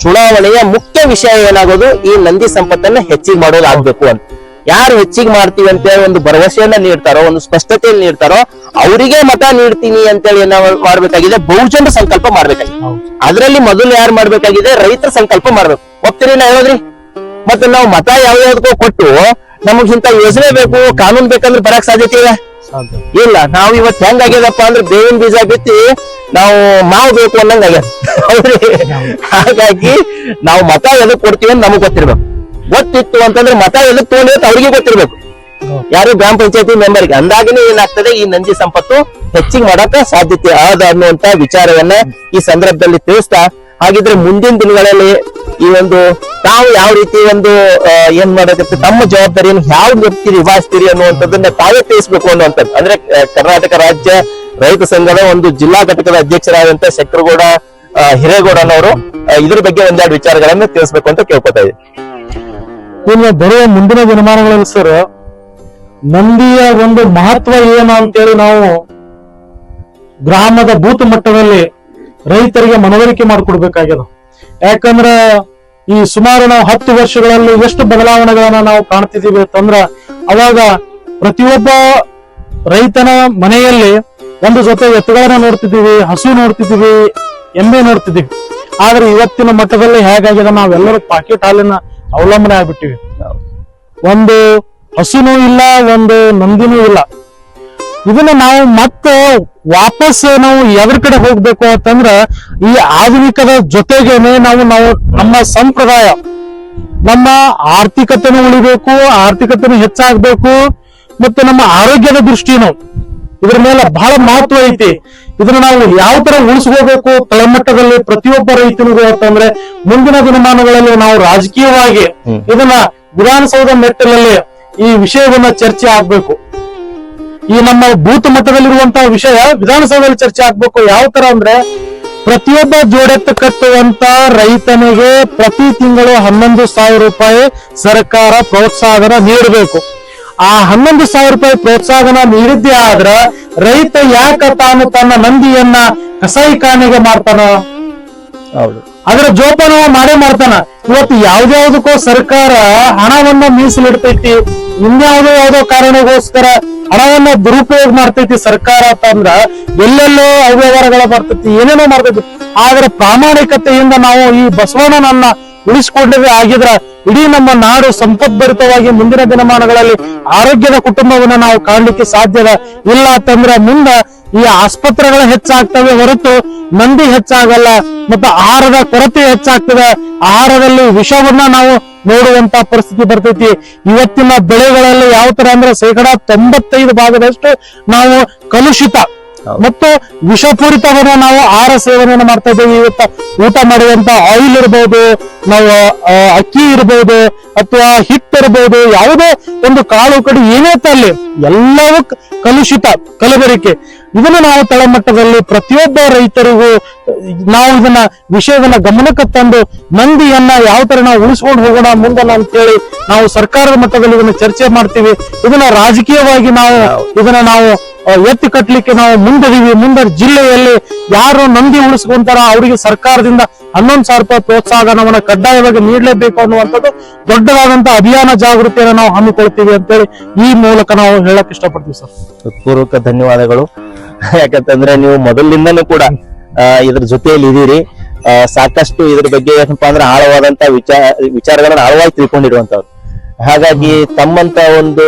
ಚುನಾವಣೆಯ ಮುಖ್ಯ ವಿಷಯ ಏನಾಗೋದು ಈ ನಂದಿ ಸಂಪತ್ತನ್ನ ಹೆಚ್ಚಿಗೆ ಮಾಡೋದಾಗ್ಬೇಕು ಅಂತ. ಯಾರು ಹೆಚ್ಚಿಗೆ ಮಾಡ್ತೀವಿ ಅಂತೇಳಿ ಒಂದು ಭರವಸೆಯನ್ನ ನೀಡ್ತಾರೋ, ಒಂದು ಸ್ಪಷ್ಟತೆಯನ್ನು ನೀಡ್ತಾರೋ ಅವರಿಗೆ ಮತ ನೀಡ್ತೀನಿ ಅಂತೇಳಿ ಏನ ಮಾಡ್ಬೇಕಾಗಿದೆ, ಬಹುಜನ ಸಂಕಲ್ಪ ಮಾಡ್ಬೇಕಾಗಿದೆ. ಅದರಲ್ಲಿ ಮೊದಲು ಯಾರು ಮಾಡ್ಬೇಕಾಗಿದೆ, ರೈತರ ಸಂಕಲ್ಪ ಮಾಡ್ಬೇಕು. ಒಪ್ತೀರಿ ನಾ ಹೇಳೋದ್ರಿ? ಮತ್ತೆ ನಾವು ಮತ ಯಾವ್ಯಾವ್ದಕ್ಕೂ ಕೊಟ್ಟು ನಮಗಿಂತ ಯೋಜನೆ ಬೇಕು, ಕಾನೂನು ಬೇಕಂದ್ರೆ ಬರಕ್ ಸಾಧ್ಯತೆ ಇದೆ ಇಲ್ಲ. ನಾವು ಇವತ್ತು ಹೆಂಗಾಗ್ಯದಪ್ಪ ಅಂದ್ರೆ ಬೇವಿನ ಬೀಜ ಬಿತ್ತಿ ನಾವು ಮಾವು ಬೇಕು ಅನ್ನಂಗ ಆಗ್ಯದ. ಹಾಗಾಗಿ ನಾವು ಮತ ಎದಕ್ ಕೊಡ್ತೀವಿ ಅಂತ ನಮಗ್ ಗೊತ್ತಿರ್ಬೇಕು. ಗೊತ್ತಿತ್ತು ಅಂತಂದ್ರೆ ಮತ ಎದಕ್ ತಗೊಂಡಿ ಅಂತ ಅವ್ರಿಗೆ ಗೊತ್ತಿರ್ಬೇಕು, ಯಾರು ಗ್ರಾಮ ಪಂಚಾಯತಿ ಮೆಂಬರ್ಗೆ. ಅಂದಾಗನೇ ಏನಾಗ್ತದೆ, ಈ ನಂದಿ ಸಂಪತ್ತು ಹೆಚ್ಚಿಗೆ ಮಾಡಕ ಸಾಧ್ಯತೆ ಆದ ಅನ್ನುವಂತ ವಿಚಾರವನ್ನ ಈ ಸಂದರ್ಭದಲ್ಲಿ ತಿಳಿಸ್ತಾ, ಹಾಗಿದ್ರೆ ಮುಂದಿನ ದಿನಗಳಲ್ಲಿ ಈ ಒಂದು ತಾವು ಯಾವ ರೀತಿ ಒಂದು ಏನ್ ಮಾಡಬೇಕು, ತಮ್ಮ ಜವಾಬ್ದಾರಿಯನ್ನು ಯಾವ ರೀತಿ ನಿಭಾಯಿಸ್ತೀರಿ ಅನ್ನುವಂಥದ್ದನ್ನ ತಾವೇ ತಿಳಿಸ್ಬೇಕು ಅನ್ನುವಂಥದ್ದು. ಅಂದ್ರೆ ಕರ್ನಾಟಕ ರಾಜ್ಯ ರೈತ ಸಂಘದ ಒಂದು ಜಿಲ್ಲಾ ಘಟಕದ ಅಧ್ಯಕ್ಷರಾದಂತ ಶೆಟ್ಟರಗೌಡ ಹಿರೇಗೌಡನವರು ಇದ್ರ ಬಗ್ಗೆ ಒಂದೆರಡು ವಿಚಾರಗಳನ್ನ ತಿಳಿಸ್ಬೇಕು ಅಂತ ಕೇಳ್ಕೊತಾ ಇದ್ದೀವಿ. ಇನ್ನು ಬರುವ ಮುಂದಿನ ದಿನಮಾನಗಳಲ್ಲಿ ಸರ್ ನಂದಿಯ ಒಂದು ಮಹತ್ವ ಏನು ಅಂತೇಳಿ ನಾವು ಗ್ರಾಮದ ಬೂತ್ ಮಟ್ಟದಲ್ಲಿ ರೈತರಿಗೆ ಮನವರಿಕೆ ಮಾಡಿಕೊಡ್ಬೇಕಾಗ್ಯದ. ಯಾಕಂದ್ರ ಈ ಸುಮಾರು ನಾವು 10 ವರ್ಷಗಳಲ್ಲಿ ಎಷ್ಟು ಬದಲಾವಣೆಗಳನ್ನ ನಾವು ಕಾಣ್ತಿದೀವಿ ಅಂತಂದ್ರ, ಅವಾಗ ಪ್ರತಿಯೊಬ್ಬ ರೈತನ ಮನೆಯಲ್ಲಿ ಒಂದು ಜೊತೆ ಎತ್ತುಗಳನ್ನ ನೋಡ್ತಿದ್ದೀವಿ, ಹಸು ನೋಡ್ತಿದ್ದೀವಿ, ಎಮ್ಮೆ ನೋಡ್ತಿದ್ದೀವಿ. ಆದ್ರೆ ಇವತ್ತಿನ ಮಟ್ಟದಲ್ಲಿ ಹೇಗಾಗಿದೆ, ನಾವೆಲ್ಲರೂ ಪಾಕೆಟ್ ಹಾಲಿನ ಅವಲಂಬನೆ ಆಗ್ಬಿಟ್ಟಿವಿ. ಒಂದು ಹಸುನೂ ಇಲ್ಲ, ಒಂದು ನಂದಿನೂ ಇಲ್ಲ. ಇದನ್ನ ನಾವು ಮತ್ತೆ ವಾಪಸ್ ನಾವು ಎದ್ರ ಕಡೆ ಹೋಗ್ಬೇಕು ಅಂತಂದ್ರ ಈ ಆಧುನಿಕದ ಜೊತೆಗೇನೆ ನಾವು ನಮ್ಮ ಸಂಪ್ರದಾಯ, ನಮ್ಮ ಆರ್ಥಿಕತೆನೂ ಉಳಿಬೇಕು, ಆರ್ಥಿಕತೆನೂ ಹೆಚ್ಚಾಗ್ಬೇಕು, ಮತ್ತೆ ನಮ್ಮ ಆರೋಗ್ಯದ ದೃಷ್ಟಿನೂ ಇದ್ರ ಮೇಲೆ ಬಹಳ ಮಹತ್ವ ಐತಿ. ಇದನ್ನ ನಾವು ಯಾವ ತರ ಉಳಿಸ್ಕೋಬೇಕು ತಳಮಟ್ಟದಲ್ಲಿ ಪ್ರತಿಯೊಬ್ಬ ರೈತನಿಗೂ ಅಂತಂದ್ರೆ, ಮುಂದಿನ ದಿನಮಾನಗಳಲ್ಲಿ ನಾವು ರಾಜಕೀಯವಾಗಿ ಇದನ್ನ ವಿಧಾನಸೌಧ ಮೆಟ್ಟಿಲಲ್ಲಿ ಈ ವಿಷಯವನ್ನ ಚರ್ಚೆ ಆಗ್ಬೇಕು. ಈ ನಮ್ಮ ಬೂತ್ ಮಟ್ಟದಲ್ಲಿರುವಂತಹ ವಿಷಯ ವಿಧಾನಸಭೆಯಲ್ಲಿ ಚರ್ಚೆ ಆಗ್ಬೇಕು. ಯಾವ ತರ ಅಂದ್ರೆ, ಪ್ರತಿಯೊಬ್ಬ ಜೋಡೆತ್ತು ಕಟ್ಟುವಂತ ರೈತನಿಗೆ ಪ್ರತಿ ತಿಂಗಳು 11,000 ರೂಪಾಯಿ ಸರ್ಕಾರ ಪ್ರೋತ್ಸಾಹನ ನೀಡಬೇಕು. ಆ 11,000 ರೂಪಾಯಿ ಪ್ರೋತ್ಸಾಹನ ನೀಡಿದ್ದೇ ಆದ್ರ ರೈತ ಯಾಕ ತಾನು ತನ್ನ ನಂದಿಯನ್ನ ಕಸಾಯಿಖಾನೆಗೆ ಮಾಡ್ತಾನ? ಹೌದು, ಅದರ ಜೋಪಾನ ಮಾಡೇ ಮಾಡ್ತಾನ. ಇವತ್ತು ಯಾವ್ದಾವ್ದಕ್ಕೋ ಸರ್ಕಾರ ಹಣವನ್ನ ಮೀಸಲಿಡ್ತೈತಿ, ಇನ್ಯಾವುದೋ ಕಾರಣಗೋಸ್ಕರ ಹಣವನ್ನ ದುರುಪಯೋಗ ಮಾಡ್ತೈತಿ ಸರ್ಕಾರ ಅಂತಂದ್ರ, ಎಲ್ಲೆಲ್ಲೋ ಅವ್ಯವಹಾರಗಳ ಮಾಡ್ತೈತಿ, ಏನೇನೋ ಮಾಡ್ತೈತಿ. ಆದ್ರೆ ಪ್ರಾಮಾಣಿಕತೆಯಿಂದ ನಾವು ಈ ಬಸವಣ್ಣನನ್ನ ಉಳಿಸ್ಕೊಂಡೇ ಆಗಿದ್ರ ಇಡೀ ನಮ್ಮ ನಾಡು ಸಂಪದ್ಭರಿತವಾಗಿ ಮುಂದಿನ ದಿನಮಾನಗಳಲ್ಲಿ ಆರೋಗ್ಯದ ಕುಟುಂಬವನ್ನ ನಾವು ಕಾಣ್ಲಿಕ್ಕೆ ಸಾಧ್ಯದ. ಇಲ್ಲ ಅಂತಂದ್ರೆ ಮುಂದ ಈ ಆಸ್ಪತ್ರೆಗಳು ಹೆಚ್ಚಾಗ್ತವೆ ಹೊರತು ಮಂದಿ ಹೆಚ್ಚಾಗಲ್ಲ, ಮತ್ತೆ ಆಹಾರದ ಕೊರತೆ ಹೆಚ್ಚಾಗ್ತದೆ. ಆಹಾರದಲ್ಲಿ ವಿಷವನ್ನ ನಾವು ನೋಡುವಂತ ಪರಿಸ್ಥಿತಿ ಬರ್ತೈತಿ. ಇವತ್ತಿನ ಬೆಳೆಗಳಲ್ಲಿ ಯಾವ ತರ ಅಂದ್ರೆ 95% ನಾವು ಕಲುಷಿತ ಮತ್ತು ವಿಷಪೂರಿತವನ್ನ ನಾವು ಆಹಾರ ಸೇವನೆಯನ್ನು ಮಾಡ್ತಾ ಇದ್ದೇವೆ. ಇವತ್ತ ಊಟ ಮಾಡುವಂತ ಆಯಿಲ್ ಇರ್ಬೋದು, ನಾವು ಅಕ್ಕಿ ಇರ್ಬೋದು, ಅಥವಾ ಹಿಟ್ಟು ಇರ್ಬೋದು, ಯಾವುದೇ ಒಂದು ಕಾಳು ಕಡಿ ಏನೇ ತಲ್ಲಿ ಎಲ್ಲವೂ ಕಲುಷಿತ, ಕಲಬೆರಕೆ. ಇದನ್ನ ನಾವು ತಳಮಟ್ಟದಲ್ಲಿ ಪ್ರತಿಯೊಬ್ಬ ರೈತರಿಗೂ ನಾವು ಇದನ್ನ ವಿಷಯವನ್ನ ಗಮನಕ್ಕೆ ತಂದು ಮಂದಿಯನ್ನ ಯಾವ ತರ ನಾವು ಉಳಿಸ್ಕೊಂಡು ಹೋಗೋಣ ಮುಂದೆ ಅಂತೇಳಿ ನಾವು ಸರ್ಕಾರದ ಮಟ್ಟದಲ್ಲಿ ಇದನ್ನ ಚರ್ಚೆ ಮಾಡ್ತೀವಿ. ಇದನ್ನ ರಾಜಕೀಯವಾಗಿ ನಾವು ಎತ್ತಿ ಕಟ್ಟಲಿಕ್ಕೆ ನಾವು ಮುಂದಿದೀವಿ. ಮುಂದೆ ಜಿಲ್ಲೆಯಲ್ಲಿ ಯಾರು ನಂದಿ ಉಳಿಸ್ಕೊಂತಾರ ಅವರಿಗೆ ಸರ್ಕಾರದಿಂದ 11,000 ರೂಪಾಯಿ ಪ್ರೋತ್ಸಾಹನವನ್ನ ಕಡ್ಡಾಯವಾಗಿ ನೀಡಲೇಬೇಕು ಅನ್ನುವಂಥದ್ದು ದೊಡ್ಡದಾದಂತ ಅಭಿಯಾನ ಜಾಗೃತಿಯನ್ನು ನಾವು ಹಮ್ಮಿಕೊಳ್ತೀವಿ ಅಂತೇಳಿ ಈ ಮೂಲಕ ನಾವು ಹೇಳಕ್ ಇಷ್ಟಪಡ್ತೀವಿ ಸರ್. ಹೃತ್ಪೂರ್ವಕ ಧನ್ಯವಾದಗಳು. ಯಾಕಂತಂದ್ರೆ ನೀವು ಮೊದಲಿಂದನೂ ಕೂಡ ಇದ್ರ ಜೊತೆಯಲ್ಲಿ ಇದೀರಿ. ಸಾಕಷ್ಟು ಇದ್ರ ಬಗ್ಗೆ ಏನಪ್ಪಾ ಅಂದ್ರೆ ಆಳವಾದಂತ ವಿಚಾರಗಳನ್ನ ಆಳವಾಗಿ ತಿಳ್ಕೊಂಡಿರುವಂತವ್ರು. ಹಾಗಾಗಿ ತಮ್ಮಂತ ಒಂದು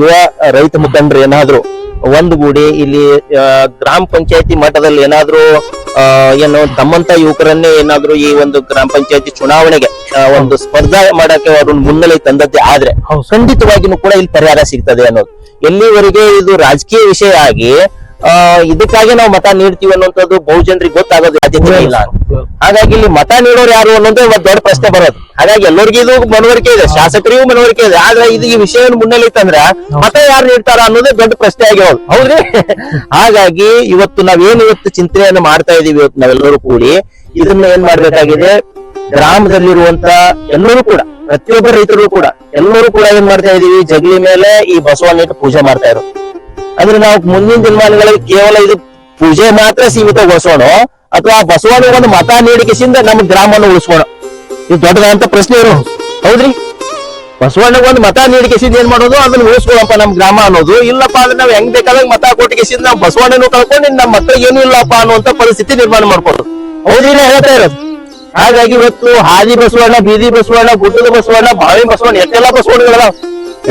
ಯುವ ರೈತ ಮುಖಂಡರು ಏನಾದ್ರು ಒಂದುಗೂಡಿ ಇಲ್ಲಿ ಗ್ರಾಮ ಪಂಚಾಯತಿ ಮಟ್ಟದಲ್ಲಿ ಏನಾದ್ರು ಏನು ತಮ್ಮಂತ ಯುವಕರನ್ನೇ ಏನಾದ್ರು ಈ ಒಂದು ಗ್ರಾಮ ಪಂಚಾಯತಿ ಚುನಾವಣೆಗೆ ಒಂದು ಸ್ಪರ್ಧಾ ಮಾಡಕ್ಕೆ ಅವ್ರ ಮುನ್ನೆಲೆ ತಂದದ್ದೇ ಆದ್ರೆ ಖಂಡಿತವಾಗಿನೂ ಕೂಡ ಇಲ್ಲಿ ಪರಿಹಾರ ಸಿಗ್ತದೆ ಅನ್ನೋದು. ಎಲ್ಲಿವರೆಗೆ ಇದು ರಾಜಕೀಯ ವಿಷಯ ಆಗಿ ಇದಕ್ಕಾಗಿ ನಾವು ಮತ ನೀಡ್ತೀವಿ ಅನ್ನುವಂಥದ್ದು ಬಹುಜನರಿಗೆ ಗೊತ್ತಾಗೋದು ಸಾಧ್ಯತೆ ಇಲ್ಲ. ಹಾಗಾಗಿ ಇಲ್ಲಿ ಮತ ನೀಡೋರು ಯಾರು ಅನ್ನೋದು ಒಂದು ದೊಡ್ಡ ಪ್ರಶ್ನೆ ಬರೋದು. ಹಾಗಾಗಿ ಎಲ್ಲರಿಗೂ ಇದು ಮನವರಿಕೆ ಇದೆ, ಶಾಸಕರಿಗೂ ಮನವರಿಕೆ ಇದೆ. ಆದ್ರೆ ಇದು ಈ ವಿಷಯವನ್ನು ಮುನ್ನೆಲೆ ಇತ್ತಂದ್ರೆ ಮತ ಯಾರು ನೀಡ್ತಾರ ಅನ್ನೋದೇ ದೊಡ್ಡ ಪ್ರಶ್ನೆ ಆಗಿರೋದು, ಹೌದ್ರಿ? ಹಾಗಾಗಿ ಇವತ್ತು ಇವತ್ತು ಚಿಂತನೆಯನ್ನು ಮಾಡ್ತಾ ಇದೀವಿ. ಇವತ್ತು ನಾವೆಲ್ಲರೂ ಕೂಡಿ ಇದನ್ನ ಏನ್ ಮಾಡ್ಬೇಕಾಗಿದೆ, ಗ್ರಾಮದಲ್ಲಿರುವಂತ ಎಲ್ಲರೂ ಕೂಡ ಪ್ರತಿಯೊಬ್ಬ ರೈತರು ಕೂಡ ಎಲ್ಲರೂ ಕೂಡ ಏನ್ ಮಾಡ್ತಾ ಇದೀವಿ, ಜಗಲಿ ಮೇಲೆ ಈ ಬಸವಣ್ಣ ಇಟ್ಟು ಪೂಜೆ ಮಾಡ್ತಾ ಇರೋದು. ಅಂದ್ರೆ ನಾವು ಮುಂದಿನ ದಿನಮಾನಗಳಲ್ಲಿ ಕೇವಲ ಇದು ಪೂಜೆ ಮಾತ್ರ ಸೀಮಿತಗೊಳಿಸೋಣ ಅಥವಾ ಬಸವಣ್ಣ ಒಂದು ಮತ ನೀಡಿಕೆಸಿಂದ ನಮ್ಮ ಗ್ರಾಮವನ್ನು ಉಳಿಸೋಣ, ಇದು ದೊಡ್ಡದಂತ ಪ್ರಶ್ನೆ ಇರೋದು, ಹೌದ್ರಿ? ಬಸವಣ್ಣಗ ಒಂದು ಮತ ನೀಡಿಕೆಸಿಂದ ಏನ್ ಮಾಡೋದು, ಅದನ್ನ ಉಳಿಸ್ಕೊಳ್ಳಪ್ಪ ನಮ್ ಗ್ರಾಮ ಅನ್ನೋದು. ಇಲ್ಲಪ್ಪ ಅಂದ್ರೆ ನಾವ್ ಹೆಂಗ್ ಬೇಕಾದಾಗ ಮತ ಕೊಟ್ಟಿಗೆಸಿಂದ ನಾವು ಬಸವಣ್ಣನು ಕಳ್ಕೊಂಡು ನಮ್ಮ ಮಕ್ಕಳಿಗೆ ಏನು ಇಲ್ಲಪ್ಪ ಅನ್ನುವಂತ ಪರಿಸ್ಥಿತಿ ನಿರ್ಮಾಣ ಮಾಡ್ಕೊಳ್ಳೋದು, ಹೌದ್ರಿ? ಹೇಳ್ತಾ ಇರೋದು. ಹಾಗಾಗಿ ಇವತ್ತು ಹಾದಿ ಬಸವಣ್ಣ, ಬೀದಿ ಬಸವಣ್ಣ, ಗುಡ್ಡದ ಬಸವಣ್ಣ, ಬಾವಿ ಬಸವಣ್ಣ, ಎಷ್ಟೆಲ್ಲಾ ಬಸವಣ್ಣಗಳ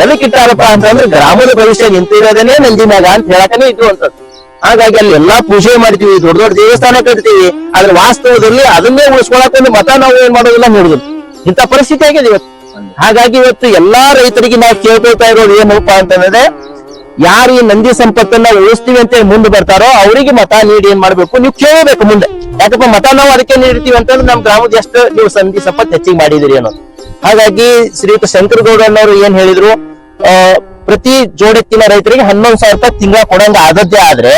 ಎದಕ್ಕಿಟ್ಟಾರಪ್ಪ ಅಂತಂದ್ರೆ ಗ್ರಾಮದ ಭವಿಷ್ಯ ನಿಂತಿರೋದೇನೆ ನಂದಿ ಮ್ಯಾಗ ಅಂತ ಹೇಳಕನೇ ಇರುವಂತದ್ದು. ಹಾಗಾಗಿ ಅಲ್ಲಿ ಎಲ್ಲಾ ಪೂಜೆ ಮಾಡ್ತೀವಿ, ದೊಡ್ಡ ದೊಡ್ಡ ದೇವಸ್ಥಾನ ಕಟ್ತೀವಿ, ಆದ್ರೆ ವಾಸ್ತವದಲ್ಲಿ ಅದನ್ನೇ ಉಳಿಸ್ಕೊಳಕ್ಕೆ ಮತ ನಾವು ಏನ್ ಮಾಡೋದಿಲ್ಲ, ನೋಡುದಿಲ್ಲ. ಇಂಥ ಪರಿಸ್ಥಿತಿ ಆಗಿದೆ ಇವತ್ತು. ಹಾಗಾಗಿ ಇವತ್ತು ಎಲ್ಲಾ ರೈತರಿಗೆ ನಾವು ಕೇಳ್ಕೊಳ್ತಾ ಇರೋದು ಏನಪ್ಪಾ ಅಂತಂದ್ರೆ, ಯಾರು ಈ ನಂದಿ ಸಂಪತ್ತನ್ನ ಉಳಿಸ್ತೀವಿ ಅಂತ ಮುಂದೆ ಬರ್ತಾರೋ ಅವರಿಗೆ ಮತ ನೀಡಿ ಏನ್ ಮಾಡ್ಬೇಕು, ನೀವು ಕೇಳಬೇಕು ಮುಂದೆ. ಯಾಕಪ್ಪ ಮತ ನಾವು ಅದಕ್ಕೆ ನೀಡ್ತೀವಿ ಅಂತಂದ್ರೆ ನಮ್ ಗ್ರಾಮದ ಎಷ್ಟು ನೀವು ನಂದಿ ಸಂಪತ್ತು ಹೆಚ್ಚಿಗೆ ಮಾಡಿದಿರಿ ಅನ್ನೋದು. ಹಾಗಾಗಿ ಶ್ರೀಯುತ ಶಂಕರಗೌಡನವರು ಏನ್ ಹೇಳಿದ್ರು, ಪ್ರತಿ ಜೋಡೆತ್ತಿನ ರೈತರಿಗೆ 11,000 ರೂಪಾಯಿ ತಿಂಗಳ ಕೊಡಂಗ ಆದದ್ದೇ ಆದ್ರೆ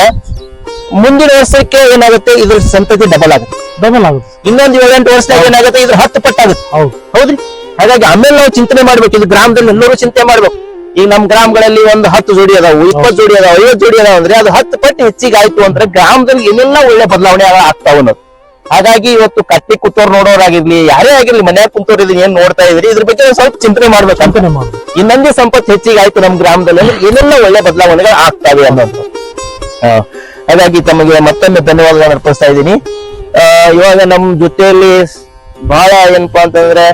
ಮುಂದಿನ ವರ್ಷಕ್ಕೆ ಏನಾಗುತ್ತೆ, ಇದ್ರ ಸಂತತಿ ಡಬಲ್ ಆಗುತ್ತೆ. ಇನ್ನೊಂದು 7-8 ವರ್ಷದಾಗ ಏನಾಗುತ್ತೆ, ಇದ್ರ 10 ಪಟ್ಟಾಗುತ್ತೆ, ಹೌದ್ರಿ? ಹಾಗಾಗಿ ಆಮೇಲೆ ನಾವು ಚಿಂತನೆ ಮಾಡ್ಬೇಕು, ಇದು ಗ್ರಾಮದಲ್ಲಿ ಎಲ್ಲರೂ ಚಿಂತೆ ಮಾಡ್ಬೇಕು. ಈಗ ನಮ್ ಗ್ರಾಮಗಳಲ್ಲಿ ಒಂದು 10 ಜೋಡಿ ಅದಾವು, 20 ಜೋಡಿ ಅದಾವ, 50 ಜೋಡಿ ಅದಾವ ಅಂದ್ರೆ ಅದು 10 ಪಟ್ಟು ಹೆಚ್ಚಿಗೆ ಆಯ್ತು ಅಂದ್ರೆ ಗ್ರಾಮದಲ್ಲಿ ಏನೆಲ್ಲ ಒಳ್ಳೆ ಬದಲಾವಣೆ ಆಗ್ತಾವ ಅನ್ನೋದು. ಹಾಗಾಗಿ ಇವತ್ತು ಕಟ್ಟಿ ಕೂತೋರ್ ನೋಡೋರಾಗಿರ್ಲಿ, ಯಾರೇ ಆಗಿರ್ಲಿ, ಮನ್ಯಾಗ ಕುಂತೋರ್ ಇದನ್ನ ಏನ್ ನೋಡ್ತಾ ಇದ್ರಿ, ಇದ್ರ ಬಗ್ಗೆ ಸ್ವಲ್ಪ ಚಿಂತನೆ ಮಾಡ್ಬೇಕಂತ. ಈ ನಂದಿ ಸಂಪತ್ತು ಹೆಚ್ಚಿಗೆ ಆಯ್ತು ನಮ್ ಗ್ರಾಮದಲ್ಲಿ ಅಂದ್ರೆ ಏನೆಲ್ಲ ಒಳ್ಳೆ ಬದಲಾವಣೆಗಳು ಆಗ್ತಾವೆ ಅನ್ನೋದು. ಹಾಗಾಗಿ ತಮಗೆ ಮತ್ತೊಮ್ಮೆ ಧನ್ಯವಾದಗಳನ್ನು ಅರ್ಪಿಸ್ತಾ ಇದ್ದೀನಿ. ಇವಾಗ ನಮ್ ಜೊತೆಯಲ್ಲಿ ಬಹಳ ಏನಪ್ಪಾ ಅಂತಂದ್ರೆ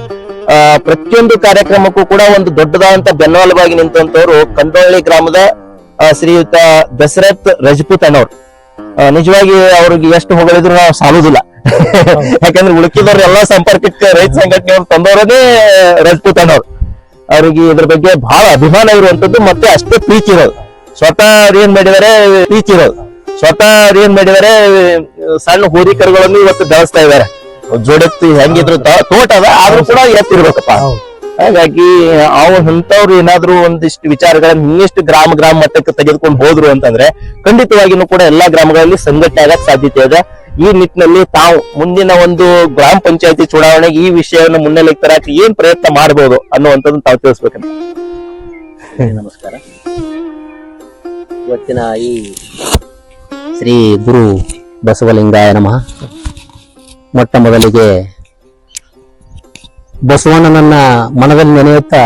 ಪ್ರತಿಯೊಂದು ಕಾರ್ಯಕ್ರಮಕ್ಕೂ ಕೂಡ ಒಂದು ದೊಡ್ಡದಾದಂತ ಬೆನ್ನೆಲುಬಾಗಿ ನಿಂತಂತವ್ರು ಕಂಡೋಳ್ಳಿ ಗ್ರಾಮದ ಶ್ರೀಯುತ ದಶರಥ್ ರಜಪೂತ್ ಅನ್ನೋರು. ನಿಜವಾಗಿ ಅವ್ರಿಗೆ ಎಷ್ಟು ಹೊಗಳಿದ್ರು ನಾವು ಸಾಲುದಿಲ್ಲ. ಯಾಕಂದ್ರೆ ಉಳುಕಿದವ್ರು ಎಲ್ಲಾ ಸಂಪರ್ಕಕ್ಕೆ ರೈತ ಸಂಘಟನೆಯವ್ರು ತಂದವರೇ ರಜಪೂತ್ ಅನ್ನೋರು. ಅವ್ರಿಗೆ ಇದ್ರ ಬಗ್ಗೆ ಬಹಳ ಅಭಿಮಾನ ಇರುವಂತದ್ದು, ಮತ್ತೆ ಅಷ್ಟೇ ಪ್ರೀತಿ ಇರೋದು. ಸ್ವತಃ ಏನ್ ಮಾಡಿದಾರೆ ಪ್ರೀತಿ ಇರೋದು, ಸ್ವತಃ ಏನ್ ಮಾಡಿದಾರೆ ಸಣ್ಣ ಹೋರಿಕರುಗಳನ್ನು ಇವತ್ತು ಬೆಳೆಸ್ತಾ ಇದಾರೆ. ಜೋಡೆತ್ತಿ ಹೆಂಗಿದ್ರು ತೋಟ ಅದ, ಆದ್ರೂ ಕೂಡ ಎತ್ತಿರ್ಬೇಕಪ್ಪ. ಹಾಗಾಗಿ ಇಂಥವ್ರು ಏನಾದ್ರು ಒಂದಿಷ್ಟು ವಿಚಾರಗಳನ್ನ ಇನ್ನಿಷ್ಟು ಗ್ರಾಮ ಮಟ್ಟಕ್ಕೆ ತೆಗೆದುಕೊಂಡು ಹೋದ್ರು ಅಂತಂದ್ರೆ ಖಂಡಿತವಾಗಿನೂ ಕೂಡ ಎಲ್ಲಾ ಗ್ರಾಮಗಳಲ್ಲಿ ಸಂಘಟನೆ ಆಗಕ್ ಸಾಧ್ಯತೆ ಇದೆ. ಈ ನಿಟ್ಟಿನಲ್ಲಿ ತಾವು ಮುಂದಿನ ಒಂದು ಗ್ರಾಮ ಪಂಚಾಯತಿ ಚುನಾವಣೆಗೆ ಈ ವಿಷಯವನ್ನು ಮುನ್ನೆಲೆಗೆ ತರಕ್ಕೆ ಏನ್ ಪ್ರಯತ್ನ ಮಾಡಬಹುದು ಅನ್ನುವಂಥದ್ದನ್ನ ತಾವು ತಿಳಿಸ್ಬೇಕಂತ. ನಮಸ್ಕಾರ. ಇವತ್ತಿನ ಈ ಶ್ರೀ ಗುರು ಬಸವಲಿಂಗಾಯ ನಮಃ. ಮೊಟ್ಟ ಮೊದಲಿಗೆ ಬಸವಣ್ಣನನ್ನ ಮನದಲ್ಲಿ ನೆನೆಯುತ್ತಾ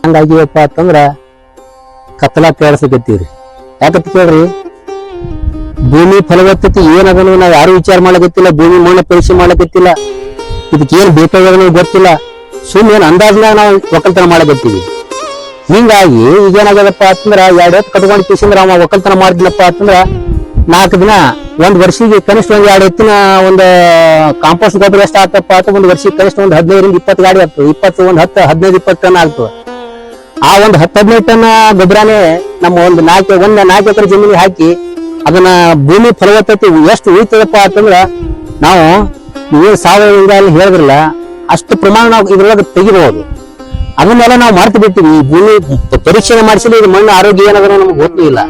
ಹಂಗಾಗಿಯಪ್ಪ ಅಂತಂದ್ರ ಕತ್ತಲ ಕೇಳಿಸಕತ್ತೀವ್ರಿ. ಯಾಕಂತ ಕೇಳ್ರಿ, ಭೂಮಿ ಫಲವತ್ತತೆ ಏನದನ್ನು ನಾವ್ ಯಾರು ವಿಚಾರ ಮಾಡಕತ್ತಿಲ್ಲ, ಭೂಮಿ ಮಣ್ಣು ಪರೀಕ್ಷೆ ಮಾಡಕತ್ತಿಲ್ಲ, ಇದಕ್ಕೆ ಏನ್ ಬೇಕಾಗೋದು ಗೊತ್ತಿಲ್ಲ. ಸುಮ್ಮನೆ ಅಂದಾಜ್ನಾಗ ನಾವು ಒಕ್ಕಲ್ತನ ಮಾಡಕತ್ತೀವಿ. ಹಿಂಗಾಗಿ ಈಗೇನಾಗ್ಯದಪ್ಪ ಅಂತಂದ್ರ 2 ಎತ್ತು ಕಟ್ಕೊಂಡು ಕಿಸಿಂದ್ರ ಅವ ಒಕ್ಕಲ್ತನ ಮಾಡಿದ್ನಪ್ಪ ಅಂತಂದ್ರ 4 ದಿನ, 1 ವರ್ಷಿಗೆ ಕನಿಷ್ಠ 2 ಎತ್ತಿನ ಒಂದು ಕಾಂಪೋಸ್ಟ್ ಗೊಬ್ಬರ ಎಷ್ಟು ಆಗ್ತಪ್ಪ ಅಂತ 1 ವರ್ಷಕ್ಕೆ ಕನಿಷ್ಠ 15-20 ಗಾಡಿ ಆಗ್ತದೆ. 20 15-20 ಟನ್ ಆಗ್ತದೆ. ಆ 10-15 ಟನ್ ಗೊಬ್ಬರನೇ ನಮ್ಮ ಒಂದು 4 ಎಕರೆ ಜಮೀನಿಗೆ ಹಾಕಿ ಅದನ್ನ ಭೂಮಿ ಫಲವತ್ತತೆ ಎಷ್ಟು ಉಳಿತದಪ್ಪ ಅಂತಂದ್ರ ನಾವು ನೀವು ಸಾವಯವ ಹೇಳಿದ್ರಲ್ಲ ಅಷ್ಟು ಪ್ರಮಾಣ ನಾವು ಇದ್ರೊಳಗೆ ತೆಗಿಬಹುದು. ಅದನ್ನೆಲ್ಲ ನಾವು ಮರ್ತು ಬಿಟ್ಟಿವಿ. ಈ ಭೂಮಿ ಪರೀಕ್ಷೆ ಮಾಡಿಸಿದ್ರೆ ಇದು ಮಣ್ಣು ಆರೋಗ್ಯ ಏನಾದ್ರೂ ನಮ್ಗೆ ಗೊತ್ತೂ ಇಲ್ಲ.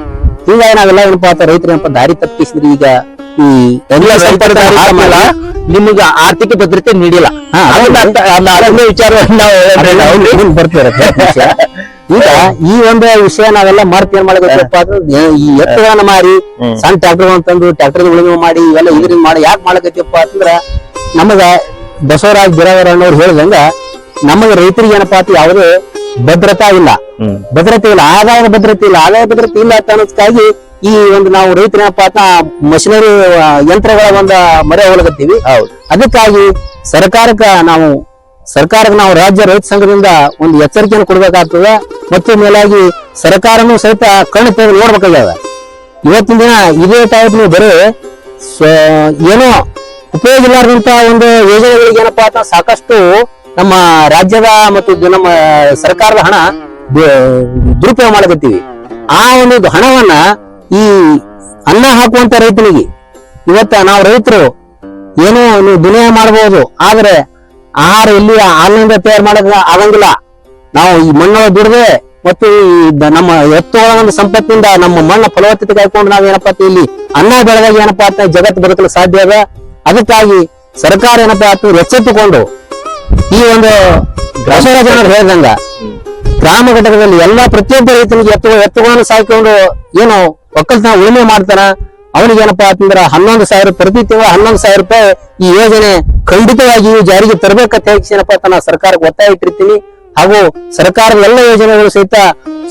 ಹೀಗಾಗಿ ನಾವೆಲ್ಲ ಏನಪ್ಪಾ ಅಂತ ರೈತರು ಏನಪ್ಪ ದಾರಿ ತಪ್ಪಿಸಿದ್ರಿ. ಈಗ ಈ ನಿಮಗೆ ಆರ್ಥಿಕ ಭದ್ರತೆ ನೀಡಿಲ್ಲ. ವಿಚಾರ ಈಗ ಈ ಒಂದು ವಿಷಯ ನಾವೆಲ್ಲ ಮರ್ತು ಏನ್ ಮಾಡಬೇಕಪ್ಪ ಅಂದ್ರೆ ಈ ಎತ್ತುಗಳನ್ನ ಮಾರಿ ಸಣ್ಣ ಟ್ರ್ಯಾಕ್ಟರ್ ತಂದು ಟ್ರ್ಯಾಕ್ಟರ್ ಉಳಿಮೆ ಮಾಡಿ ಇವೆಲ್ಲ ಇದರಿಂದ ಮಾಡಿ ಯಾಕೆ ಮಾಡಕತ್ತಪ್ಪ ಅಂತಂದ್ರ ನಮಗ ಬಸವರಾಜ್ ಬಿರಾವರ ಅನ್ನೋರು ಹೇಳ್ದಂಗ ನಮಗೆ ರೈತರಿಗೆ ಏನಪ್ಪಾ ಅಂತ ಯಾವುದೇ ಭದ್ರತಾ ಇಲ್ಲ, ಆದಾಯದ ಭದ್ರತೆ ಇಲ್ಲ ಅಂತ ಅನ್ನೋದಕ್ಕಾಗಿ ಈ ಒಂದು ನಾವು ರೈತರೇನಪ್ಪಾ ಅಂತ ಮಷಿನರಿ ಯಂತ್ರಗಳ ಒಂದು ಮರೆ ಹೋಗತ್ತೀವಿ. ಅದಕ್ಕಾಗಿ ಸರ್ಕಾರಕ್ಕೆ ನಾವು ರಾಜ್ಯ ರೈತ ಸಂಘದಿಂದ ಒಂದು ಎಚ್ಚರಿಕೆಯನ್ನು ಕೊಡ್ಬೇಕಾಗ್ತದೆ. ಮತ್ತು ಮೇಲಾಗಿ ಸರ್ಕಾರನು ಸಹಿತ ಕಣ್ಣು ತೆಗೆದು ನೋಡ್ಬೇಕಾಗ್ಯದ. ಇವತ್ತಿನ ದಿನ ಇದೇ ಟೈಪ್ ನೀವು ಬರೀ ಏನೋ ಉಪಯೋಗ ಇಲ್ಲಾರ್ದಂತ ಒಂದು ಯೋಜನೆಗಳಿಗೆ ಏನಪ್ಪಾ ಅಂತ ಸಾಕಷ್ಟು ನಮ್ಮ ರಾಜ್ಯದ ಮತ್ತು ನಮ್ಮ ಸರ್ಕಾರದ ಹಣ ದುರುಪಯೋಗ ಮಾಡಕತ್ತೀವಿ. ಆ ಒಂದು ಹಣವನ್ನ ಈ ಅನ್ನ ಹಾಕುವಂತ ರೈತನಿಗೆ ಇವತ್ತ ನಾವು ರೈತರು ಏನೋ ನೀವು ದುನಿಯಾ ಮಾಡಬಹುದು, ಆದ್ರೆ ಆಹಾರ ಇಲ್ಲಿ ಹಾಲಿನಿಂದ ತಯಾರು ಮಾಡಕ್ ಆಗಂಗಿಲ್ಲ. ನಾವು ಈ ಮಣ್ಣು ದುಡ್ದೆ ಮತ್ತು ನಮ್ಮ ಎತ್ತುಗಳ ಒಂದು ಸಂಪತ್ತಿನಿಂದ ನಮ್ಮ ಮಣ್ಣ ಫಲವತ್ತತೆ ಕಾಯ್ಕೊಂಡು ನಾವ್ ಏನಪ್ಪಾ ಇಲ್ಲಿ ಅನ್ನ ಬೆಳೆದಾಗ ಏನಪ್ಪಾ ಅಂತ ಜಗತ್ತು ಬದುಕಲು ಸಾಧ್ಯ ಅದ. ಅದಕ್ಕಾಗಿ ಸರ್ಕಾರ ಏನಪ್ಪಾ ಅಂತ ಎಚ್ಚೆತ್ತುಕೊಂಡು ಈ ಒಂದು ಬಸವರಾಜ ಹೇಳ್ದಂಗ ಗ್ರಾಮ ಘಟಕದಲ್ಲಿ ಎಲ್ಲಾ ಪ್ರತಿಯೊಬ್ಬ ರೈತನಿಗೆ ಎತ್ತುಗಳನ್ನು ಸಾಕಿಕೊಂಡು ಏನು ಒಕ್ಕಲ್ತನ ಉಳುಮೆ ಮಾಡ್ತಾನ ಅವನಿಗೆ ಏನಪ್ಪಾ ಅಂತಂದ್ರ 11,000 ಪ್ರತಿ ತಿಂಗಳ 11,000 ರೂಪಾಯಿ ಈ ಯೋಜನೆ ಖಂಡಿತವಾಗಿಯೂ ಜಾರಿಗೆ ತರಬೇಕಂತ ಹೇಳಿ ಏನಪ್ಪಾ ಅಂತ ನಾನು ಸರ್ಕಾರಕ್ಕೆ ಒತ್ತಾಯ ಇಟ್ಟಿರ್ತೀನಿ. ಹಾಗೂ ಸರ್ಕಾರದ ಎಲ್ಲ ಯೋಜನೆಗಳು ಸಹಿತ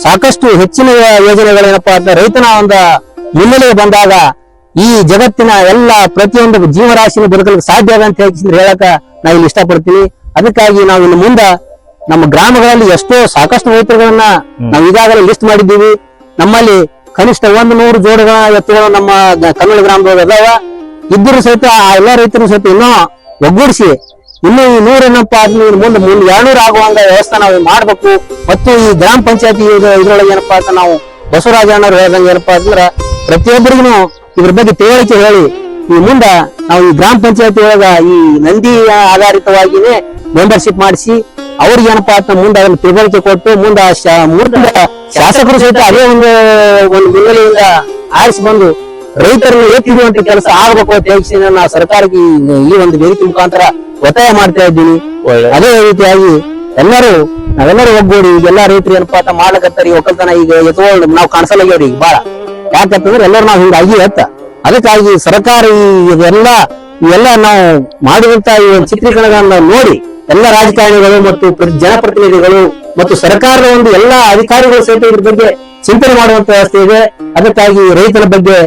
ಸಾಕಷ್ಟು ಹೆಚ್ಚಿನ ಯೋಜನೆಗಳೇನಪ್ಪಾ ಅಂತ ರೈತನ ಒಂದು ಮುನ್ನೆಲೆಗೆ ಬಂದಾಗ ಈ ಜಗತ್ತಿನ ಎಲ್ಲ ಪ್ರತಿಯೊಂದು ಜೀವರಾಶಿನ ಬದುಕಲು ಸಾಧ್ಯ ಅದ ಅಂತ ಹೇಳಕ ನಾ ಇಲ್ಲಿ ಇಷ್ಟಪಡ್ತೀನಿ. ಅದಕ್ಕಾಗಿ ನಾವು ಇನ್ನು ಮುಂದೆ ನಮ್ಮ ಗ್ರಾಮಗಳಲ್ಲಿ ಎಷ್ಟೋ ಸಾಕಷ್ಟು ರೈತರುಗಳನ್ನ ನಾವು ಈಗಾಗಲೇ ಲಿಸ್ಟ್ ಮಾಡಿದ್ದೀವಿ. ನಮ್ಮಲ್ಲಿ ಕನಿಷ್ಠ 100 ಜೋಡಿಗಳ ಎತ್ತುಗಳು ನಮ್ಮ ಕನ್ನಡ ಗ್ರಾಮದೊಳಗೆ ಅದಾವ. ಇದ್ದರೂ ಸಹಿತ ಆ ಎಲ್ಲಾ ರೈತರು ಸಹಿತ ಇನ್ನೂ ಒಗ್ಗೂಡಿಸಿ ಇನ್ನು ಈ 100 ಏನಪ್ಪಾ ಆದ್ಮೇಲೆ ಮುಂದೆ 200 ಆಗುವಂಗ ವ್ಯವಸ್ಥೆ ನಾವು ಮಾಡ್ಬೇಕು. ಮತ್ತು ಈ ಗ್ರಾಮ ಪಂಚಾಯತಿ ಇದ್ರೊಳಗೆ ಏನಪ್ಪಾ ಅಂತ ನಾವು ಬಸವರಾಜ ಅಣ್ಣವ್ರು ಹೇಳ್ದಂಗೆ ಏನಪ್ಪಾ ಅಂತಂದ್ರ ಪ್ರತಿಯೊಬ್ಬರಿಗೂ ಇದ್ರ ಬಗ್ಗೆ ತಿಳುವಳಿಕೆ ಹೇಳಿ ಈ ಮುಂದ ನಾವು ಈ ಗ್ರಾಮ ಪಂಚಾಯತಿ ಒಳಗ ಈ ನಂದಿ ಆಧಾರಿತವಾಗಿನೇ ಮೆಂಬರ್ಶಿಪ್ ಮಾಡಿಸಿ ಅವ್ರಿಗೆ ಏನಪ್ಪಾ ಅಂತ ಮುಂದೆ ಅದನ್ನ ತಿಳುವಳಿಕೆ ಕೊಟ್ಟು ಮುಂದೆ ಶಾಸಕರು ಸಹಿತ ಅದೇ ಒಂದು ಮುನ್ನೆಲೆಯಿಂದ ಆರಿಸಿ ಬಂದು ರೈತರನ್ನು ಎತ್ತಿಡುವಂತ ಕೆಲಸ ಆಗಬೇಕು ಅಂತ ಹೇಳಿ ನಾನು ಸರ್ಕಾರಕ್ಕೆ ಈ ಒಂದು ವೇದಿಕೆ ಮುಖಾಂತರ ಒತ್ತಾಯ ಮಾಡ್ತಾ ಇದ್ದೀನಿ. ಅದೇ ರೀತಿಯಾಗಿ ಎಲ್ಲರೂ ನಾವೆಲ್ಲರೂ ಒಗ್ಗೂಡಿ ಈಗೆಲ್ಲಾ ರೈತರು ಏನಪ್ಪಾ ಅಂತ ಮಾಡ್ಲಕತ್ತಾರ ಒಕ್ಕಲ್ತನ ಈಗ ಎತ್ಕೊಂಡು ನಾವ್ ಕಾಣಿಸಲಾಗ್ಯಾವ್ರಿ ಈಗ ಬಾಳ ಯಾಕಂತಂದ್ರೆ ಎಲ್ಲರೂ ನಾವ್ ಹಿಂಗಾಗಿ ಎತ್ತ ಅದಕ್ಕಾಗಿ ಸರ್ಕಾರ ಇವೆಲ್ಲ ನಾವು ಮಾಡುವಂತ ಈ ಒಂದು ಚಿತ್ರೀಕರಣಗಳನ್ನ ನೋಡಿ ಎಲ್ಲ ರಾಜಕಾರಣಿಗಳು ಮತ್ತು ಜನಪ್ರತಿನಿಧಿಗಳು ಮತ್ತು ಸರ್ಕಾರದ ಒಂದು ಎಲ್ಲಾ ಅಧಿಕಾರಿಗಳು ಸಹಿತ ಇದ್ರ ಬಗ್ಗೆ ಚಿಂತನೆ ಮಾಡುವಂತ ವ್ಯವಸ್ಥೆ ಇದೆ. ಅದಕ್ಕಾಗಿ ರೈತರ ಬಗ್ಗೆ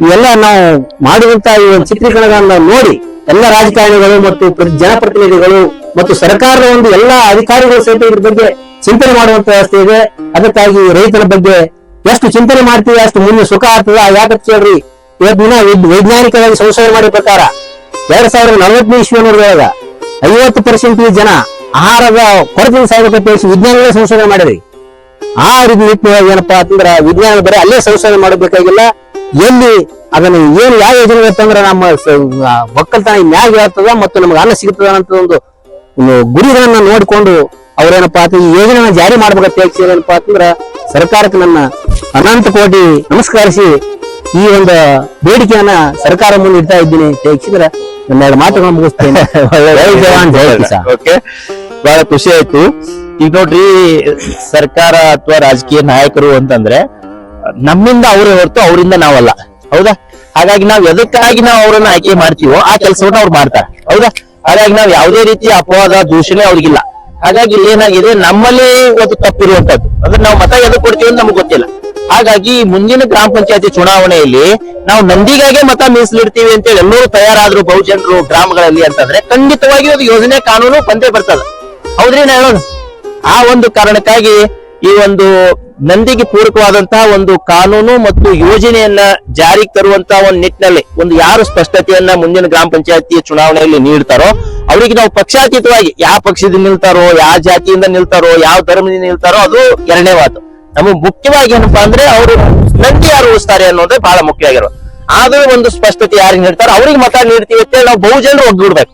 ಇವೆಲ್ಲ ನಾವು ಮಾಡುವಂತ ಈ ಒಂದು ಚಿತ್ರೀಕರಣಗಳನ್ನ ನೋಡಿ ಎಲ್ಲ ರಾಜಕಾರಣಿಗಳು ಮತ್ತು ಜನಪ್ರತಿನಿಧಿಗಳು ಮತ್ತು ಸರ್ಕಾರದ ಒಂದು ಎಲ್ಲಾ ಅಧಿಕಾರಿಗಳು ಸಹಿತ ಇದ್ರ ಬಗ್ಗೆ ಚಿಂತನೆ ಮಾಡುವಂತ ವ್ಯವಸ್ಥೆ ಇದೆ. ಅದಕ್ಕಾಗಿ ರೈತರ ಬಗ್ಗೆ ಎಷ್ಟು ಚಿಂತನೆ ಮಾಡ್ತೀವಿ ಅಷ್ಟು ಮುಂದೆ ಸುಖ ಆಗ್ತದ. ಯಾಕಂತ ಹೇಳ್ರಿ ಇವತ್ತು ದಿನ ವೈಜ್ಞಾನಿಕವಾಗಿ ಸಂಶೋಧನೆ ಮಾಡಿದ ಪ್ರಕಾರ 2040 ಇಸ್ವಿಯೊಳಗ 50% ಜನ ಆಹಾರದ ಕೊರತೆ ಸಾಗಬೇಕಂತ ವಿಜ್ಞಾನಿಗಳೇ ಸಂಶೋಧನೆ ಮಾಡಿದ್ರಿ. ಆ ರೀತಿ ನಿಟ್ಟಿನೊಳಗೆ ಏನಪ್ಪಾ ಅಂತಂದ್ರ ವಿಜ್ಞಾನ ಬರೀ ಅಲ್ಲೇ ಸಂಶೋಧನೆ ಮಾಡಬೇಕಾಗಿಲ್ಲ, ಎಲ್ಲಿ ಅದನ್ನ ಏನು ಯಾವ ಯೋಜನೆ ಇರ್ತಂದ್ರ ನಮ್ಮ ಒಕ್ಕಲ್ತನ ಮ್ಯಾಗ ಇರ್ತದ ಮತ್ತು ನಮ್ಗೆ ಅನ್ನ ಸಿಗ್ತದ ಅಂತ ಒಂದು ಗುರಿಗಳನ್ನ ನೋಡಿಕೊಂಡು ಅವ್ರೇನಪ್ಪಾ ಅಂತ ಈ ಯೋಜನೆನ ಜಾರಿ ಮಾಡ್ಬೇಕಂತ ಏನಪ್ಪಾ ಅಂತಂದ್ರ ಸರ್ಕಾರಕ್ಕೆ ನನ್ನ ಅನಂತ ಕೋಟಿ ನಮಸ್ಕರಿಸಿ ಈ ಒಂದು ಬೇಡಿಕೆಯನ್ನ ಸರ್ಕಾರ ಮುಂದೆ ಇಡ್ತಾ ಇದ್ದೀನಿ ಹೆಚ್ಚಿದ್ರೆ ಒಂದೆರಡು ಮಾತುಗಳನ್ನ ಮುಗಿಸ್ತೇನೆ. ಜೈ ಜವಾನ್ ಜೈ ಕಿಸಾನ್. ಓಕೆ, ಬಹಳ ಖುಷಿ ಆಯ್ತು. ಈಗ ನೋಡ್ರಿ, ಸರ್ಕಾರ ಅಥವಾ ರಾಜಕೀಯ ನಾಯಕರು ಅಂತಂದ್ರೆ ನಮ್ಮಿಂದ ಅವರೇ ಹೊರತು ಅವರಿಂದ ನಾವಲ್ಲ, ಹೌದಾ? ಹಾಗಾಗಿ ನಾವ್ ಎದಕ್ಕಾಗಿ ನಾವು ಅವರನ್ನ ಆಯ್ಕೆ ಮಾಡ್ತೀವೋ ಆ ಕೆಲಸವನ್ನ ಅವ್ರು ಮಾಡ್ತಾರೆ, ಹೌದಾ? ಹಾಗಾಗಿ ನಾವ್ ಯಾವುದೇ ರೀತಿಯ ಅಪವಾದ ದೂಷಣೆ ಅವ್ರಿಗಿಲ್ಲ. ಹಾಗಾಗಿ ಏನಾಗಿದೆ, ನಮ್ಮಲ್ಲಿ ಒಂದು ತಪ್ಪಿರುವಂತದ್ದು ಅಂದ್ರೆ ನಾವು ಮತ ಎದಕ್ ಕೊಡ್ತೀವಿ ಅಂತ ನಮ್ಗೆ ಗೊತ್ತಿಲ್ಲ. ಹಾಗಾಗಿ ಮುಂದಿನ ಗ್ರಾಮ ಪಂಚಾಯತಿ ಚುನಾವಣೆಯಲ್ಲಿ ನಾವು ನಂದಿಗಾಗೆ ಮತ ಮೀಸಲಿಡ್ತೀವಿ ಅಂತೇಳಿ ಎಲ್ಲರೂ ತಯಾರಾದ್ರು ಬಹುಜನರು ಗ್ರಾಮಗಳಲ್ಲಿ ಅಂತಂದ್ರೆ ಖಂಡಿತವಾಗಿ ಒಂದು ಯೋಜನೆ ಕಾನೂನು ಬಂದೇ ಬರ್ತದ, ಹೌದ್ರಿ? ನಾ ಹೇಳೋದು ಆ ಒಂದು ಕಾರಣಕ್ಕಾಗಿ ಈ ಒಂದು ನಂದಿಗೆ ಪೂರಕವಾದಂತಹ ಒಂದು ಕಾನೂನು ಮತ್ತು ಯೋಜನೆಯನ್ನ ಜಾರಿಗೆ ತರುವಂತಹ ಒಂದು ನಿಟ್ಟಿನಲ್ಲಿ ಒಂದು ಯಾರು ಸ್ಪಷ್ಟತೆಯನ್ನ ಮುಂದಿನ ಗ್ರಾಮ ಪಂಚಾಯತಿ ಚುನಾವಣೆಯಲ್ಲಿ ನೀಡ್ತಾರೋ ಅವರಿಗೆ ನಾವು ಪಕ್ಷಾತೀತವಾಗಿ ಯಾವ ಪಕ್ಷದಿಂದ ನಿಲ್ತಾರೋ, ಯಾವ ಜಾತಿಯಿಂದ ನಿಲ್ತಾರೋ, ಯಾವ ಧರ್ಮದಿಂದ ನಿಲ್ತಾರೋ ಅದು ಎರಡನೇ ಮಾತು. ನಮಗೆ ಮುಖ್ಯವಾಗಿ ಏನಪ್ಪಾ ಅಂದ್ರೆ ಅವರು ನಂದಿ ಯಾರು ಉಳಿಸ್ತಾರೆ ಅನ್ನೋದೇ ಬಹಳ ಮುಖ್ಯ ಆಗಿರೋ. ಆದ್ರೂ ಒಂದು ಸ್ಪಷ್ಟತೆ ಯಾರಿಗೆ ನೀಡ್ತಾರೋ ಅವ್ರಿಗೆ ಮತ ನೀಡ್ತೀವಿ ಅಂತೇಳಿ ನಾವು ಬಹುಜನರು ಒಗ್ಗೂಡ್ಬೇಕು.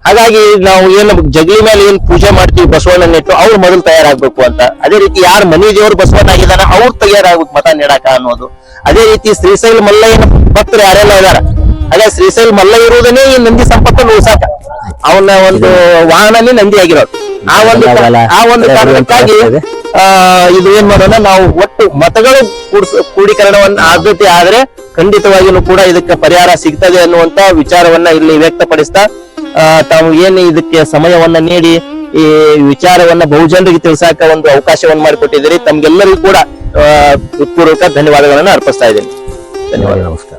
ಹಾಗಾಗಿ ನಾವು ಏನು ಜಗಲಿ ಮೇಲೆ ಏನ್ ಪೂಜೆ ಮಾಡ್ತೀವಿ ಬಸವಣ್ಣ ಇಟ್ಟು ಅವ್ರು ಮೊದಲು ತಯಾರಾಗ್ಬೇಕು ಅಂತ, ಅದೇ ರೀತಿ ಯಾರು ಮನಿ ದೇವರು ಬಸವಣ್ಣ ಆಗಿದಾನ ಅವ್ರು ತಯಾರಾಗ್ಬೇಕು ಮತ ನೀಡಾಕ ಅನ್ನೋದು. ಅದೇ ರೀತಿ ಶ್ರೀಶೈಲ ಮಲ್ಲಯ್ಯನ ಭಕ್ತರು ಯಾರೆಲ್ಲ ಇದಾರ, ಅದೇ ಶ್ರೀಶೈಲ ಮಲ್ಲ ಇರುವುದನ್ನೇ ಈ ನಂದಿ ಸಂಪತ್ತನ್ನು ಉಳಿಸಾಕ ಅವನ ಒಂದು ವಾಹನನೇ ನಂದಿ ಆಗಿರೋದು. ಆ ಒಂದು ಕಾರಣಕ್ಕಾಗಿ ಇದು ಏನ್ ಮಾಡೋಣ, ನಾವು ಒಟ್ಟು ಮತಗಳು ಕೂಡೀಕರಣವನ್ನ ಆದ್ಯತೆ ಆದ್ರೆ ಖಂಡಿತವಾಗಿಯೂ ಕೂಡ ಇದಕ್ಕೆ ಪರಿಹಾರ ಸಿಗ್ತದೆ ಅನ್ನುವಂತ ವಿಚಾರವನ್ನ ಇಲ್ಲಿ ವ್ಯಕ್ತಪಡಿಸ್ತಾ ತಾವು ಏನು ಇದಕ್ಕೆ ಸಮಯವನ್ನ ನೀಡಿ ಈ ವಿಚಾರವನ್ನ ಬಹುಜನರಿಗೆ ತಿಳಿಸಾಕ ಒಂದು ಅವಕಾಶವನ್ನ ಮಾಡಿಕೊಟ್ಟಿದ್ದೀರಿ. ತಮ್ಗೆಲ್ಲರಿಗೂ ಕೂಡ ಪೂರ್ವಕ ಧನ್ಯವಾದಗಳನ್ನ ಅರ್ಪಿಸ್ತಾ ಇದ್ದೀನಿ. ಧನ್ಯವಾದ, ನಮಸ್ಕಾರ.